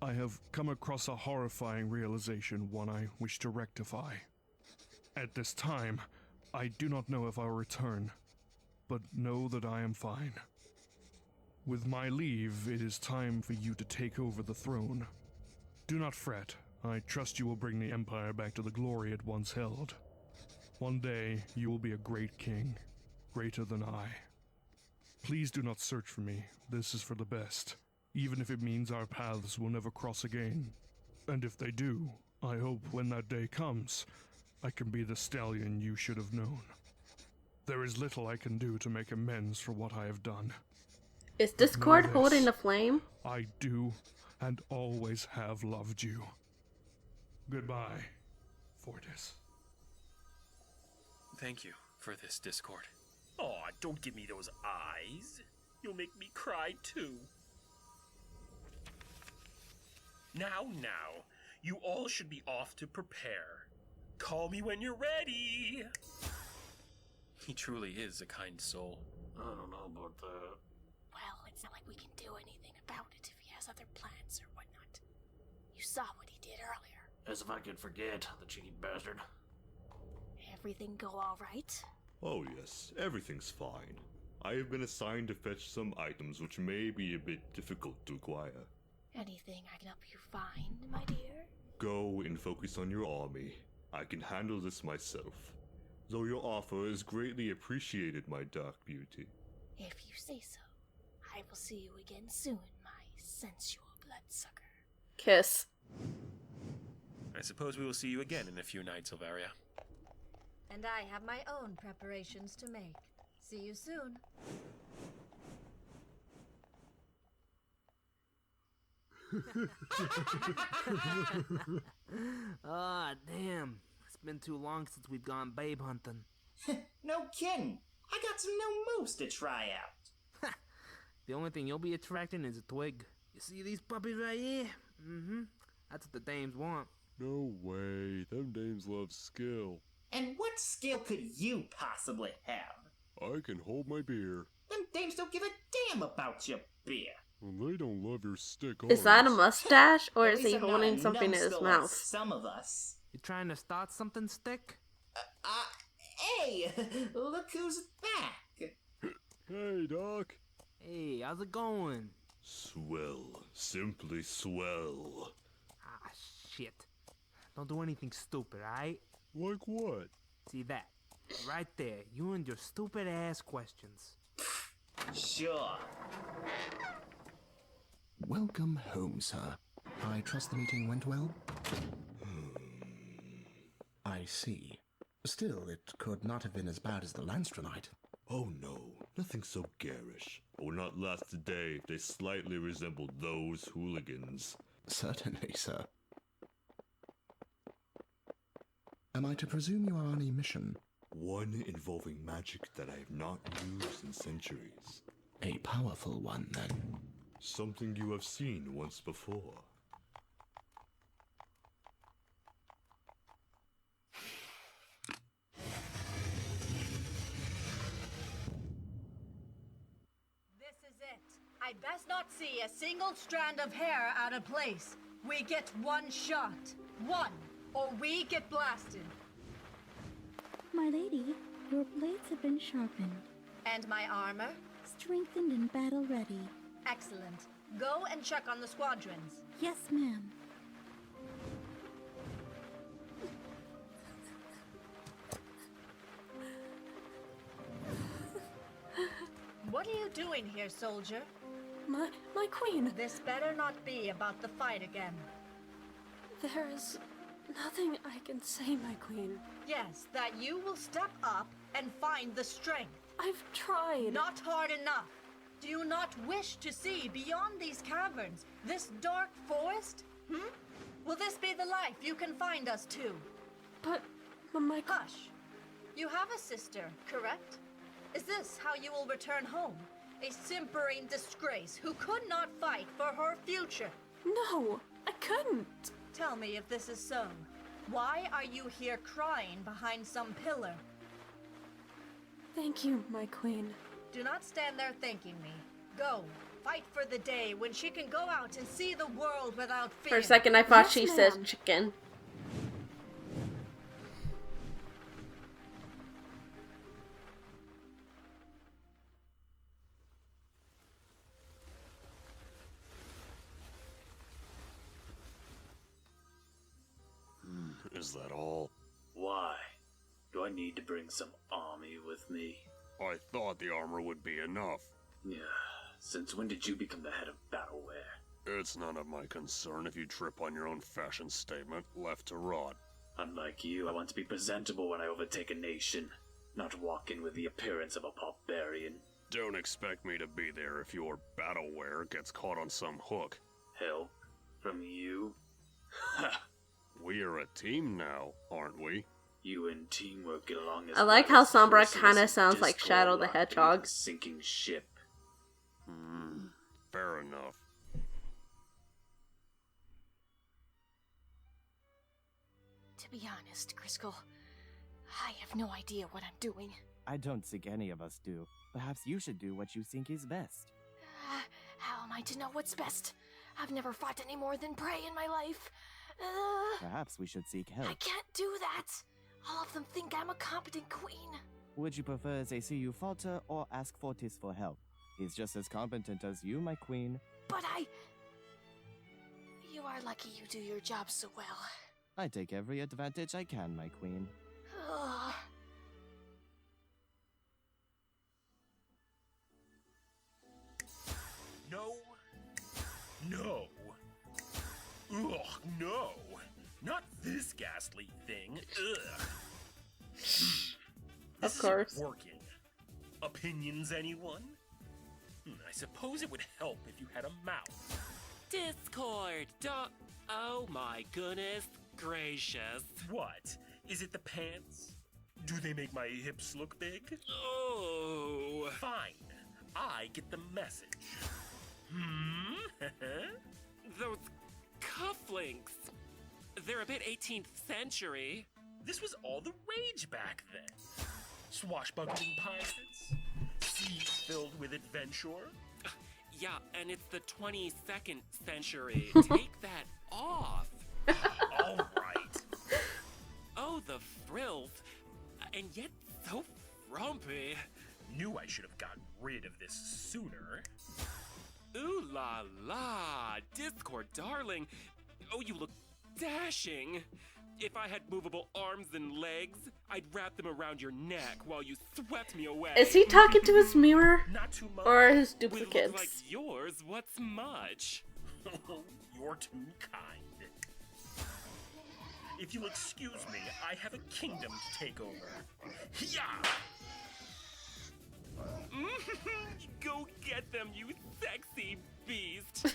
I have come across a horrifying realization, one I wish to rectify. At this time, I do not know if I'll return, but know that I am fine. With my leave, it is time for you to take over the throne. Do not fret. I trust you will bring the Empire back to the glory it once held. One day, you will be a great king, greater than I. Please do not search for me. This is for the best, even if it means our paths will never cross again. And if they do, I hope when that day comes, I can be the stallion you should have known. There is little I can do to make amends for what I have done. Is Discord holding the flame? I do, and always have loved you. Goodbye, Fortis. Thank you for this, Discord. Aw, don't give me those eyes. You'll make me cry too. Now, you all should be off to prepare. Call me when you're ready. He truly is a kind soul. I don't know about that. Well, it's not like we can do anything about it if he has other plans or whatnot. You saw what he did earlier. As if I could forget, the cheeky bastard. Everything go all right? Oh yes, everything's fine. I have been assigned to fetch some items which may be a bit difficult to acquire. Anything I can help you find, my dear? Go and focus on your army. I can handle this myself. Though your offer is greatly appreciated, my dark beauty. If you say so. I will see you again soon, my sensual bloodsucker. Kiss. I suppose we will see you again in a few nights, Elvaria. And I have my own preparations to make. See you soon. Ah, damn. It's been too long since we've gone babe hunting. No kidding. I got some new moves to try out. The only thing you'll be attracting is a twig. You see these puppies right here? That's what the dames want. No way. Them dames love skill. And what skill could you possibly have? I can hold my beer. Them dames don't give a damn about your beer. Well, they don't love your stick Is that a arms. mustache, or At is least he I'm not holding a something in his numbskull like mouth? some of us. You trying to start something, Stick? Hey, look who's back. Hey, Doc. Hey, how's it going? Swell. Simply swell. Ah, shit. Don't do anything stupid, alright? Like what? See that? Right there. You and your stupid ass questions. Sure. Welcome home, sir. I trust the meeting went well? I see. Still, it could not have been as bad as the Landstronite. Oh no, nothing so garish. I will not last a day if they slightly resemble those hooligans. Certainly, sir. Am I to presume you are on a mission? One involving magic that I have not used in centuries. A powerful one, then. Something you have seen once before. This is it. I best not see a single strand of hair out of place. We get one shot. One, or we get blasted. My lady, your blades have been sharpened. And my armor? Strengthened and battle ready. Excellent. Go and check on the squadrons. Yes, ma'am. What are you doing here, soldier? My queen. This better not be about the fight again. There is nothing I can say, my queen. Yes, that you will step up and find the strength. I've tried. Not hard enough. Do you not wish to see beyond these caverns, this dark forest? Will this be the life you can find us to? But, my... Hush. You have a sister, correct? Is this how you will return home? A simpering disgrace who could not fight for her future? No, I couldn't. Tell me if this is so. Why are you here crying behind some pillar? Thank you, my queen. Do not stand there thanking me. Go, fight for the day when she can go out and see the world without fear. For a second, I thought Yes, she ma'am. said chicken. Is that all? Why? Do I need to bring some army with me? I thought the armor would be enough. Yeah. Since when did you become the head of Battleware? It's none of my concern if you trip on your own fashion statement, left to rot. Unlike you, I want to be presentable when I overtake a nation, not walk in with the appearance of a barbarian. Don't expect me to be there if your battleware gets caught on some hook. Help? From you? We are a team now, aren't we? You and teamwork get along as I like well how as Sombra Chrysalis kind of and sounds like Discord Shadow the locked beneath Hedgehog. a sinking ship. Fair enough. To be honest, Crisco, I have no idea what I'm doing. I don't think any of us do. Perhaps you should do what you think is best. How am I to know what's best? I've never fought any more than prey in my life. Perhaps we should seek help. I can't do that. All of them think I'm a competent queen. Would you prefer they see you falter or ask Fortis for help? He's just as competent as you, my queen. But You are lucky you do your job so well. I take every advantage I can, my queen. Ugh. No. No. Ugh, no. Not this ghastly thing. Ugh. Of course. Isn't working. Opinions, anyone? I suppose it would help if you had a mouth. Discord! Oh my goodness gracious. What? Is it the pants? Do they make my hips look big? Oh. Fine. I get the message. Those cufflinks. They're a bit 18th century. This was all the rage back then. Swashbuckling pirates, seas filled with adventure. Yeah, and it's the 22nd century. Take that off. All right. Oh, the frills. And yet so frumpy. Knew I should have gotten rid of this sooner. Ooh la la, Discord darling. Oh, you look dashing. If I had movable arms and legs, I'd wrap them around your neck while you swept me away. Is he talking to his mirror? Not too much. Or his With duplicates? looks like yours, what's much? You're too kind. If you'll excuse me, I have a kingdom to take over. Yeah! Go get them, you sexy beast.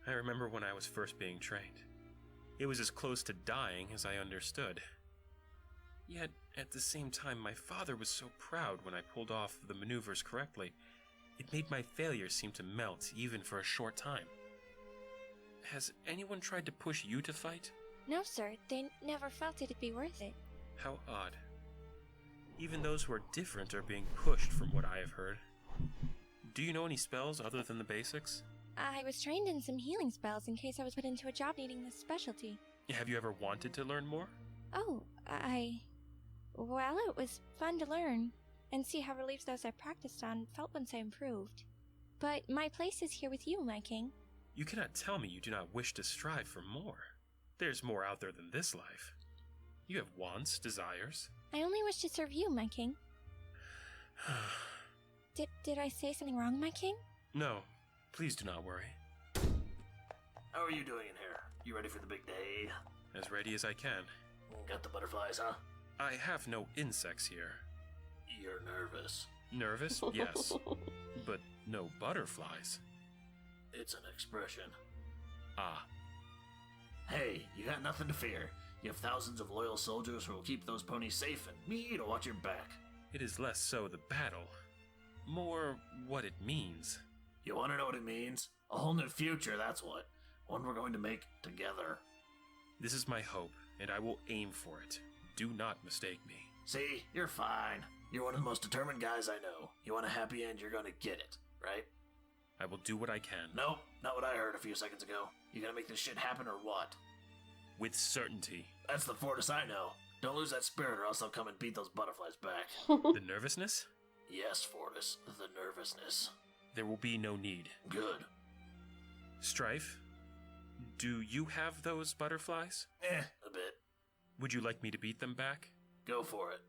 I remember when I was first being trained. It was as close to dying as I understood. Yet, at the same time, my father was so proud when I pulled off the maneuvers correctly. It made my failures seem to melt, even for a short time. Has anyone tried to push you to fight? No, sir. They never felt it'd be worth it. How odd. Even those who are different are being pushed from what I have heard. Do you know any spells other than the basics? I was trained in some healing spells in case I was put into a job needing this specialty. Have you ever wanted to learn more? Oh, well, it was fun to learn and see how relief those I practiced on felt once I improved. But my place is here with you, my king. You cannot tell me you do not wish to strive for more. There's more out there than this life. You have wants, desires. I only wish to serve you, my king. Did I say something wrong, my king? No, please do not worry. How are you doing in here? You ready for the big day? As ready as I can. Got the butterflies, huh? I have no insects here. You're nervous. Nervous? Yes. But no butterflies. It's an expression. Ah. Hey, you got nothing to fear. You have thousands of loyal soldiers who will keep those ponies safe, and me to watch your back. It is less so the battle, more what it means. You want to know what it means? A whole new future, that's what. One we're going to make together. This is my hope, and I will aim for it. Do not mistake me. See, you're fine. You're one of the most determined guys I know. You want a happy end, you're gonna get it, right? I will do what I can. Nope, not what I heard a few seconds ago. You gonna make this shit happen or what? With certainty. That's the Fortis I know. Don't lose that spirit or else they'll come and beat those butterflies back. The nervousness? Yes, Fortis, the nervousness. There will be no need. Good. Strife, do you have those butterflies? A bit. Would you like me to beat them back? Go for it.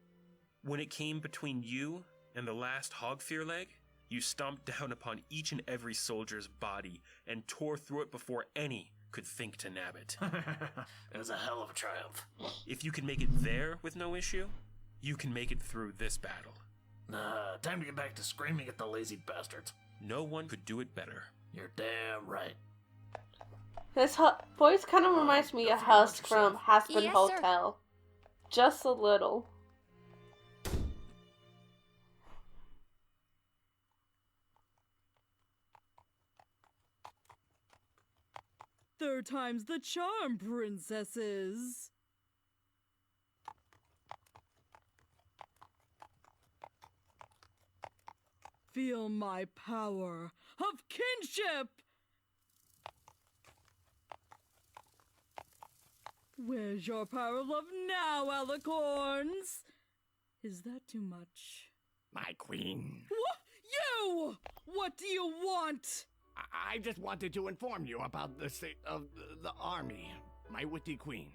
When it came between you and the last hogfear leg, you stomped down upon each and every soldier's body and tore through it before any could think to nab it. It was a hell of a triumph. If you can make it there with no issue, you can make it through this battle. Nah, time to get back to screaming at the lazy bastards. No one could do it better. You're damn right. His voice kind of reminds me of Husk from Hasbin Yes, Hotel. Just a little. Third time's the charm, princesses. Feel my power of kinship! Where's your power of love now, alicorns? Is that too much? My queen. What? You! What do you want? I just wanted to inform you about the state of the army, my witty queen.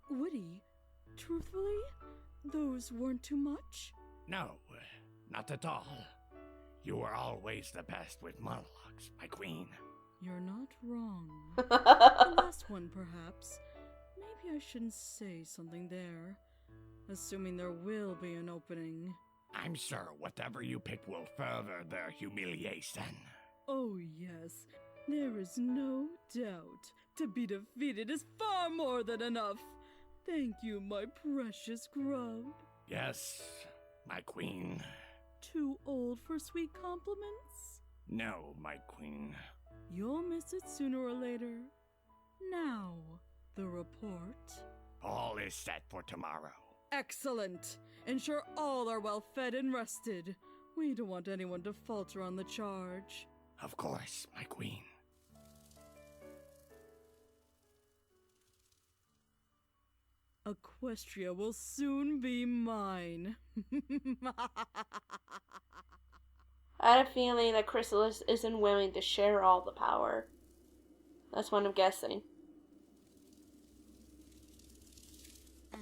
Witty? Truthfully? Those weren't too much? No, not at all. You were always the best with monologues, my queen. You're not wrong. The last one, perhaps. Maybe I shouldn't say something there. Assuming there will be an opening. I'm sure whatever you pick will further their humiliation. Oh yes, there is no doubt. To be defeated is far more than enough. Thank you, my precious grub. Yes, my queen. Too old for sweet compliments? No, my queen. You'll miss it sooner or later. Now, the report. All is set for tomorrow. Excellent. Ensure all are well fed and rested. We don't want anyone to falter on the charge. Of course, my queen. Equestria will soon be mine. I had a feeling that Chrysalis isn't willing to share all the power. That's what I'm guessing.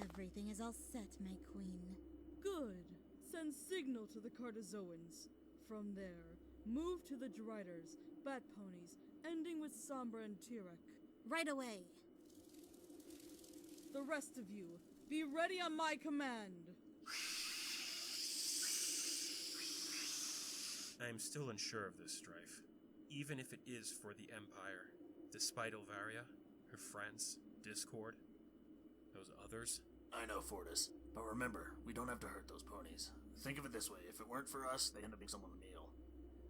Everything is all set, my queen. Good. Send signal to the Cartozoans. From there, move to the Driders, Bat Ponies, ending with Sombra and Tarek. Right away. The rest of you, be ready on my command. I am still unsure of this strife, even if it is for the Empire. Despite Elvaria, her friends, Discord, those others. I know, Fortis, but remember, we don't have to hurt those ponies. Think of it this way, if it weren't for us, they'd end up being someone a meal.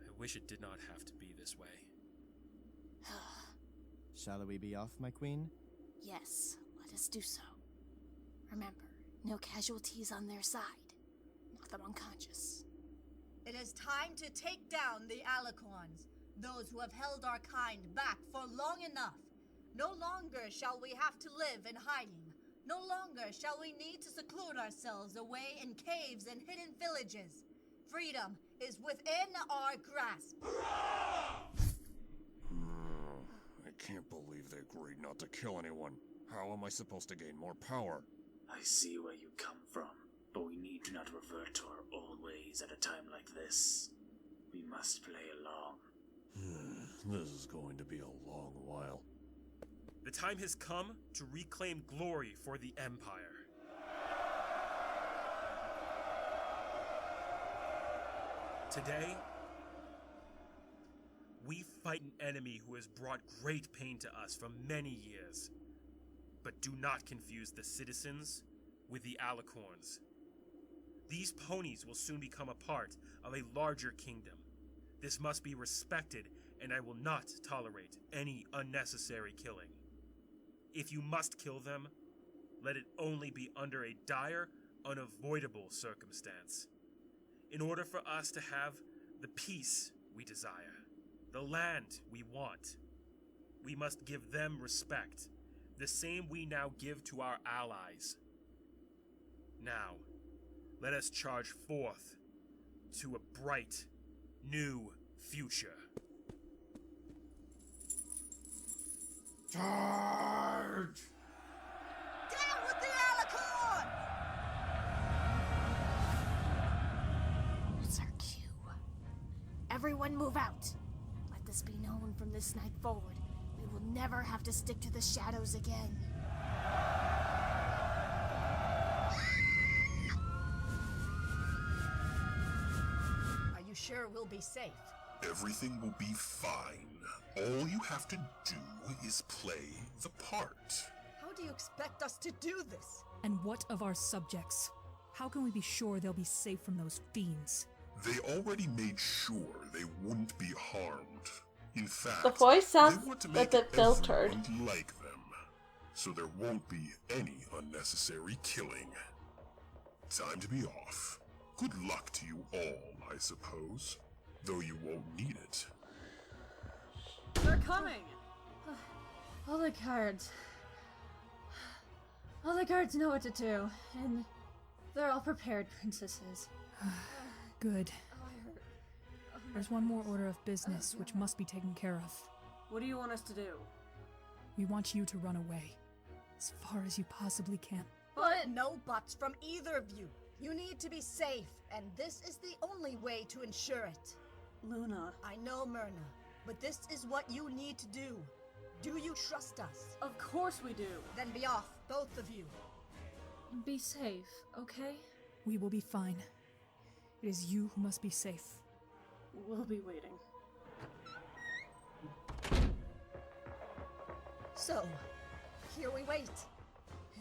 I wish it did not have to be this way. Shall we be off, my queen? Yes, let us do so. Remember, no casualties on their side. Knock them unconscious. It is time to take down the Alicorns, those who have held our kind back for long enough. No longer shall we have to live in hiding. No longer shall we need to seclude ourselves away in caves and hidden villages. Freedom is within our grasp. I can't believe they agreed not to kill anyone. How am I supposed to gain more power? I see where you come from, but we need to not revert to our old ways at a time like this. We must play along. This is going to be a long while. The time has come to reclaim glory for the Empire. Today, we fight an enemy who has brought great pain to us for many years. But do not confuse the citizens with the Alicorns. These ponies will soon become a part of a larger kingdom. This must be respected, and I will not tolerate any unnecessary killing. If you must kill them, let it only be under a dire, unavoidable circumstance. In order for us to have the peace we desire, the land we want, we must give them respect, the same we now give to our allies. Now, let us charge forth to a bright, new future. Charge! Down with the Alicorn! It's our cue. Everyone move out. Let this be known from this night forward. We will never have to stick to the shadows again. Are you sure we'll be safe? Everything will be fine. All you have to do is play the part. How do you expect us to do this? And what of our subjects? How can we be sure they'll be safe from those fiends? They already made sure they wouldn't be harmed. In fact, The voice sounds they want to a make bit filtered. everyone like them, so there won't be any unnecessary killing. Time to be off. Good luck to you all, I suppose, though you won't need it. They're coming! All the guards know what to do, and they're all prepared, princesses. Good. There's one more order of business which must be taken care of. What do you want us to do? We want you to run away. As far as you possibly can. But no buts from either of you. You need to be safe, and this is the only way to ensure it. Luna. I know, Myrna, but this is what you need to do. Do you trust us? Of course we do. Then be off, both of you. Be safe, okay? We will be fine. It is you who must be safe. We'll be waiting. So, here we wait.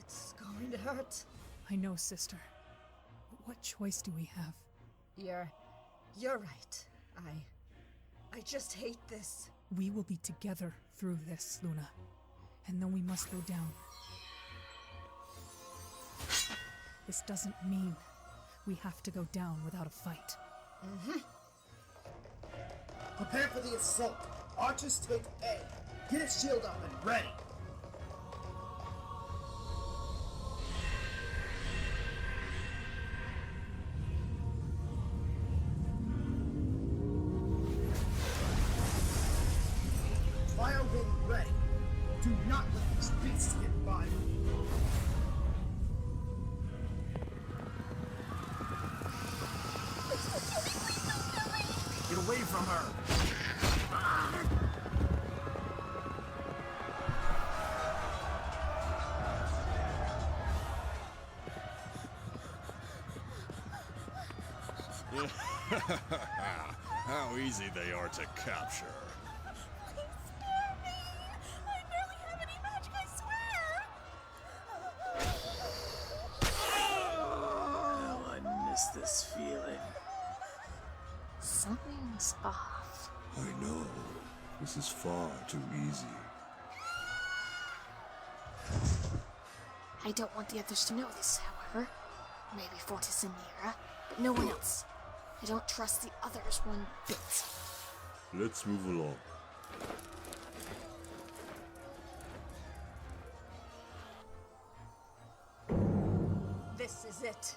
It's going to hurt. I know, sister. But what choice do we have? You're right. I just hate this. We will be together through this, Luna. And then we must go down. This doesn't mean we have to go down without a fight. Mm-hmm. Prepare for the assault. Archers take A. Get its shield up and ready. Fire wing ready. Do not let these beasts get by me. Get away from her! How easy they are to capture. Spare me! I barely have any magic, I swear! Oh, I miss this feeling. Something's off. I know. This is far too easy. I don't want the others to know this, however. Maybe Fortis and Mira, but no one else. I don't trust the others one bit. Let's move along. This is it.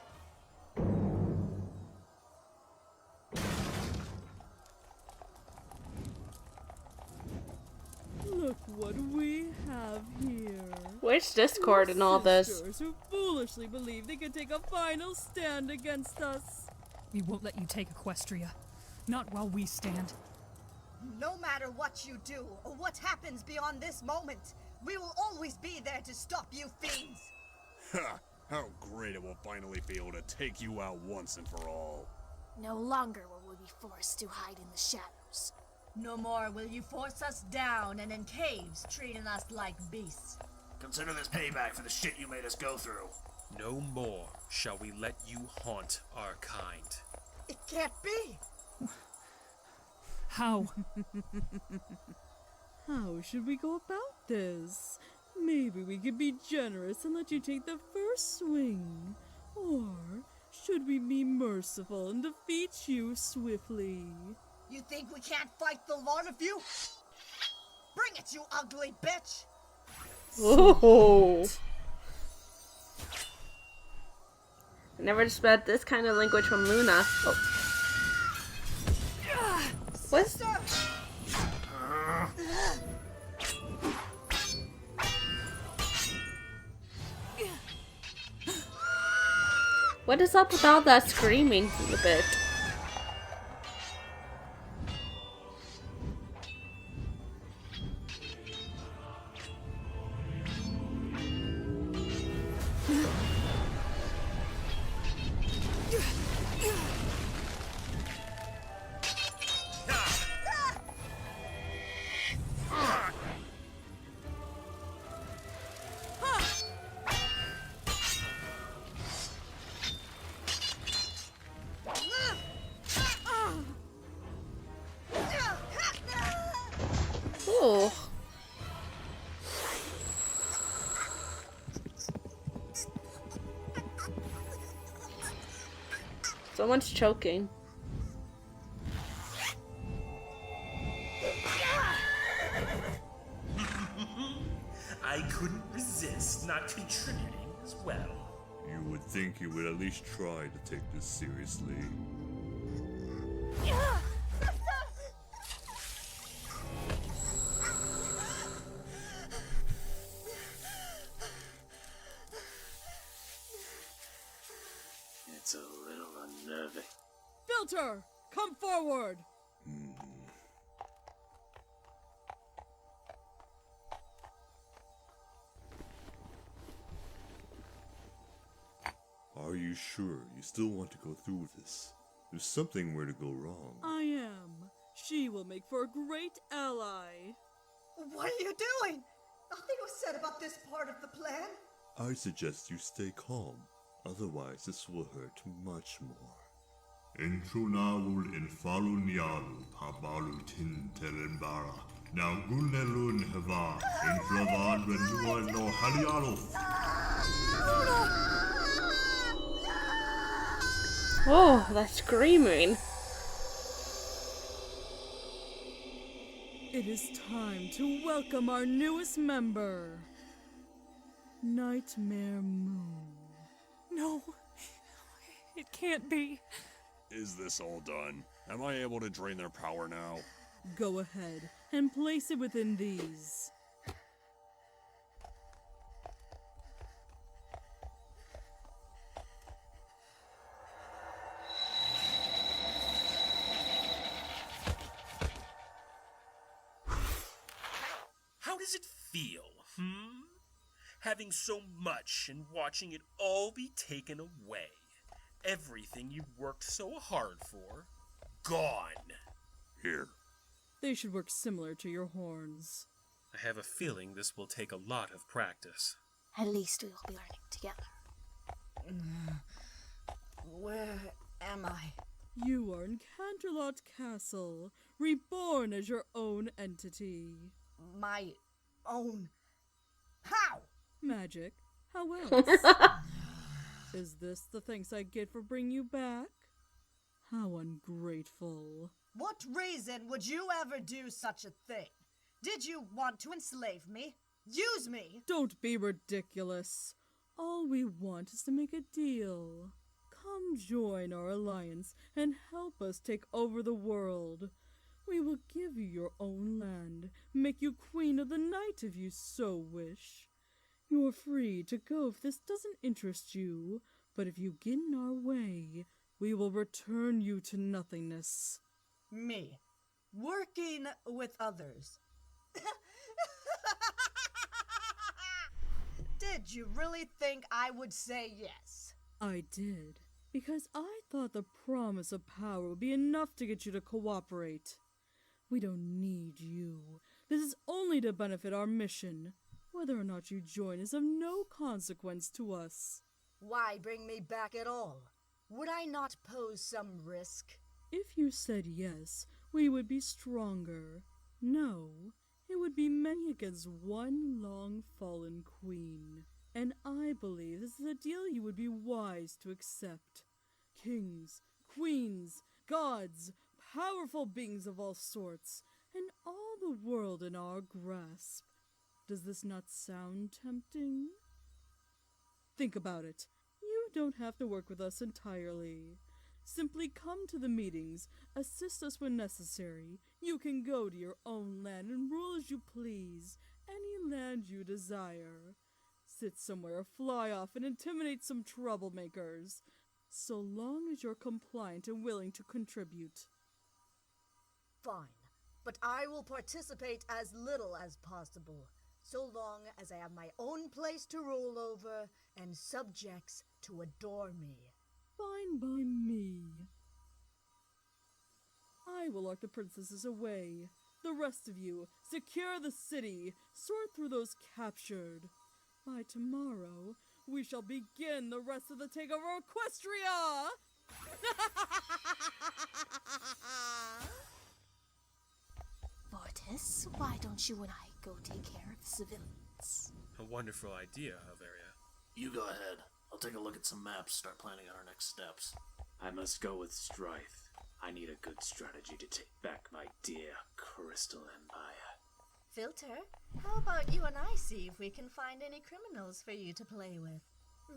Look what we have here. Where's Discord in all this? Sisters who foolishly believe they can take a final stand against us. We won't let you take Equestria. Not while we stand. No matter what you do, or what happens beyond this moment, we will always be there to stop you fiends! Ha! How great it will finally be able to take you out once and for all. No longer will we be forced to hide in the shadows. No more will you force us down and in caves, treating us like beasts. Consider this payback for the shit you made us go through. No more shall we let you haunt our kind. It can't be! How? How should we go about this? Maybe we could be generous and let you take the first swing. Or should we be merciful and defeat you swiftly? You think we can't fight the lot of you? Bring it, you ugly bitch! Oh! I never expect this kind of language from Luna. Oh. What? What is up with all that screaming a bit? Ooh. Someone's choking. I couldn't resist not contributing as well. You would think you would at least try to take this seriously. It's a little unnerving. Filter, come forward! Are you sure you still want to go through with this? There's something where to go wrong. I am. She will make for a great ally. What are you doing? Nothing was said about this part of the plan. I suggest you stay calm, otherwise this will hurt much more. Entronawul infalunialu pabalutin terembara. Now gunelun hava inflavan renua no halialo. Oh, that's screaming. It is time to welcome our newest member, Nightmare Moon. No, it can't be. Is this all done? Am I able to drain their power now? Go ahead and place it within these. How does it feel, Having so much and watching it all be taken away. Everything you worked so hard for, gone. Here. They should work similar to your horns. I have a feeling this will take a lot of practice. At least we will be learning together. Where am I? You are in Canterlot Castle, reborn as your own entity. My own? How? Magic. How else? Is this the thanks I get for bringing you back? How ungrateful. What reason would you ever do such a thing? Did you want to enslave me? Use me? Don't be ridiculous. All we want is to make a deal. Come join our alliance and help us take over the world. We will give you your own land, make you queen of the night if you so wish. You are free to go if this doesn't interest you, but if you get in our way, we will return you to nothingness. Me. Working with others. Did you really think I would say yes? I did, because I thought the promise of power would be enough to get you to cooperate. We don't need you. This is only to benefit our mission. Whether or not you join is of no consequence to us. Why bring me back at all? Would I not pose some risk? If you said yes, we would be stronger. No, it would be many against one long-fallen queen. And I believe this is a deal you would be wise to accept. Kings, queens, gods, powerful beings of all sorts, and all the world in our grasp. Does this not sound tempting? Think about it. You don't have to work with us entirely. Simply come to the meetings, assist us when necessary. You can go to your own land and rule as you please, any land you desire. Sit somewhere or fly off and intimidate some troublemakers, so long as you're compliant and willing to contribute. Fine, but I will participate as little as possible, so long as I have my own place to rule over and subjects to adore me. Fine by me. I will lock the princesses away. The rest of you, secure the city, sort through those captured. By tomorrow, we shall begin the rest of the takeover of Equestria! Fortis, why don't you and I go take care of the civilians? A wonderful idea, Helveria. You go ahead. I'll take a look at some maps, start planning on our next steps. I must go with Strife. I need a good strategy to take back my dear Crystal Empire. Filter, how about you and I see if we can find any criminals for you to play with?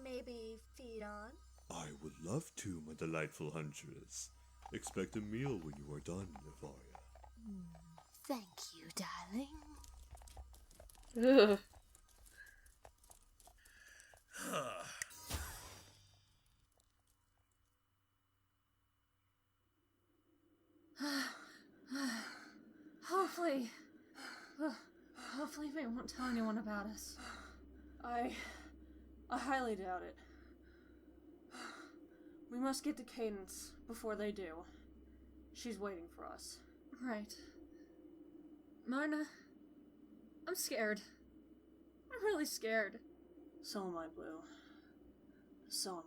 Maybe feed on? I would love to, my delightful huntress. Expect a meal when you are done, Evaria. Thank you, darling. Ugh. Hopefully they won't tell anyone about us. I highly doubt it. We must get to Cadence before they do. She's waiting for us. Right. Marna, I'm scared. I'm really scared. So am I, Blue. So am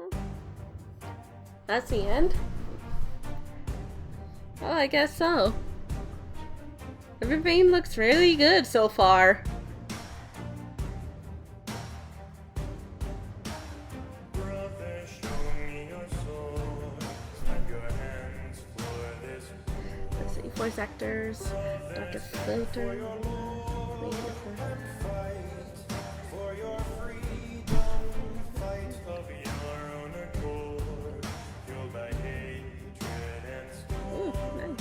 I. That's the end? Well, I guess so. Everything looks really good so far. Let's see, voice actors, Dr. Filter. Ooh, nice.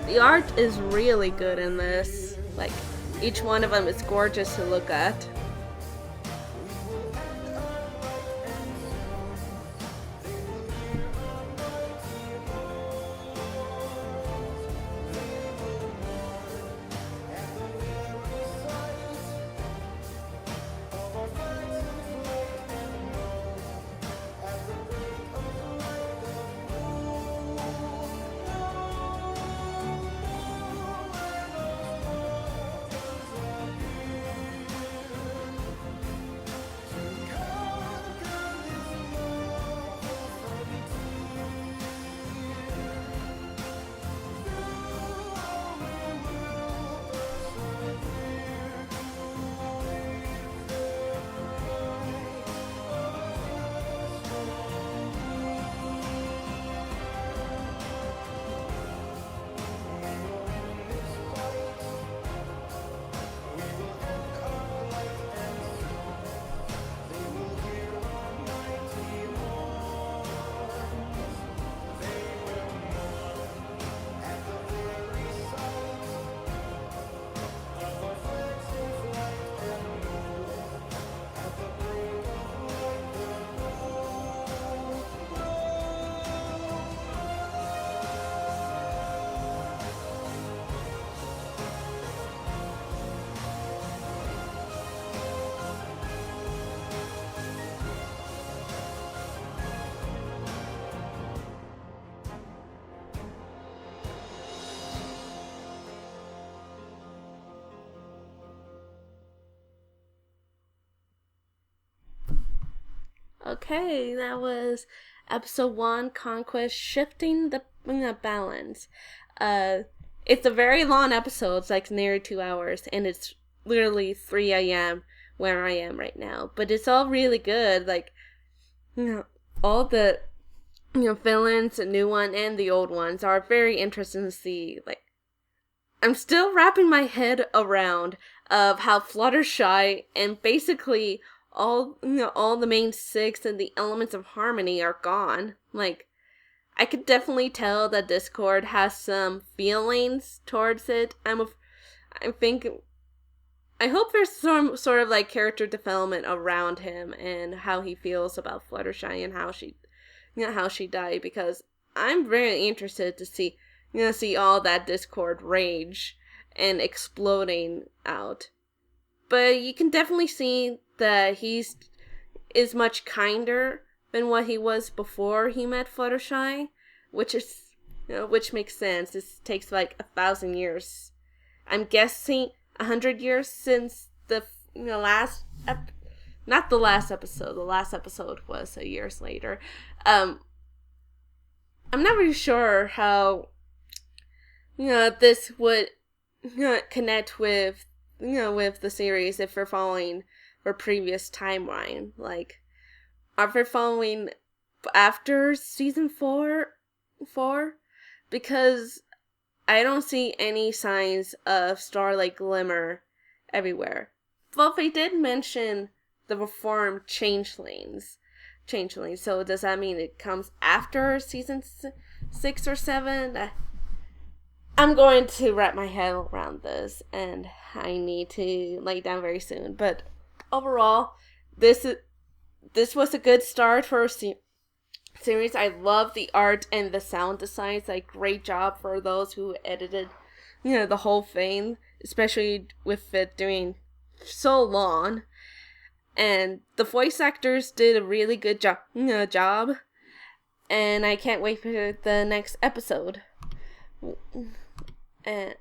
The art is really good in this. Like, each one of them is gorgeous to look at. Okay, that was episode 1, Conquest, shifting the balance. It's a very long episode. It's like nearly 2 hours, and it's literally 3 a.m. where I am right now. But it's all really good. Like, all the villains, the new one and the old ones, are very interesting to see. Like, I'm still wrapping my head around of how Fluttershy and basically all the main 6 and the elements of harmony are gone. Like, I could definitely tell that Discord has some feelings towards it. I hope there's some sort of like character development around him and how he feels about Fluttershy and how she died, because I'm very interested to see all that Discord rage and exploding out. But you can definitely see that is much kinder than what he was before he met Fluttershy, which makes sense. This takes like 1,000 years. I'm guessing 100 years since the not the last episode. The last episode was years later. I'm not really sure how this would connect with with the series if we're following our previous timeline. Like, are we following after season 4? Because I don't see any signs of Starlight Glimmer everywhere. Well, they did mention the reformed changelings. So does that mean it comes after season 6 or 7? I'm going to wrap my head around this, and I need to lay down very soon. But overall, this was a good start for a series. I love the art and the sound designs. Like, great job for those who edited, the whole thing, especially with it doing so long. And the voice actors did a really good job. And I can't wait for the next episode. And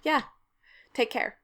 yeah, take care.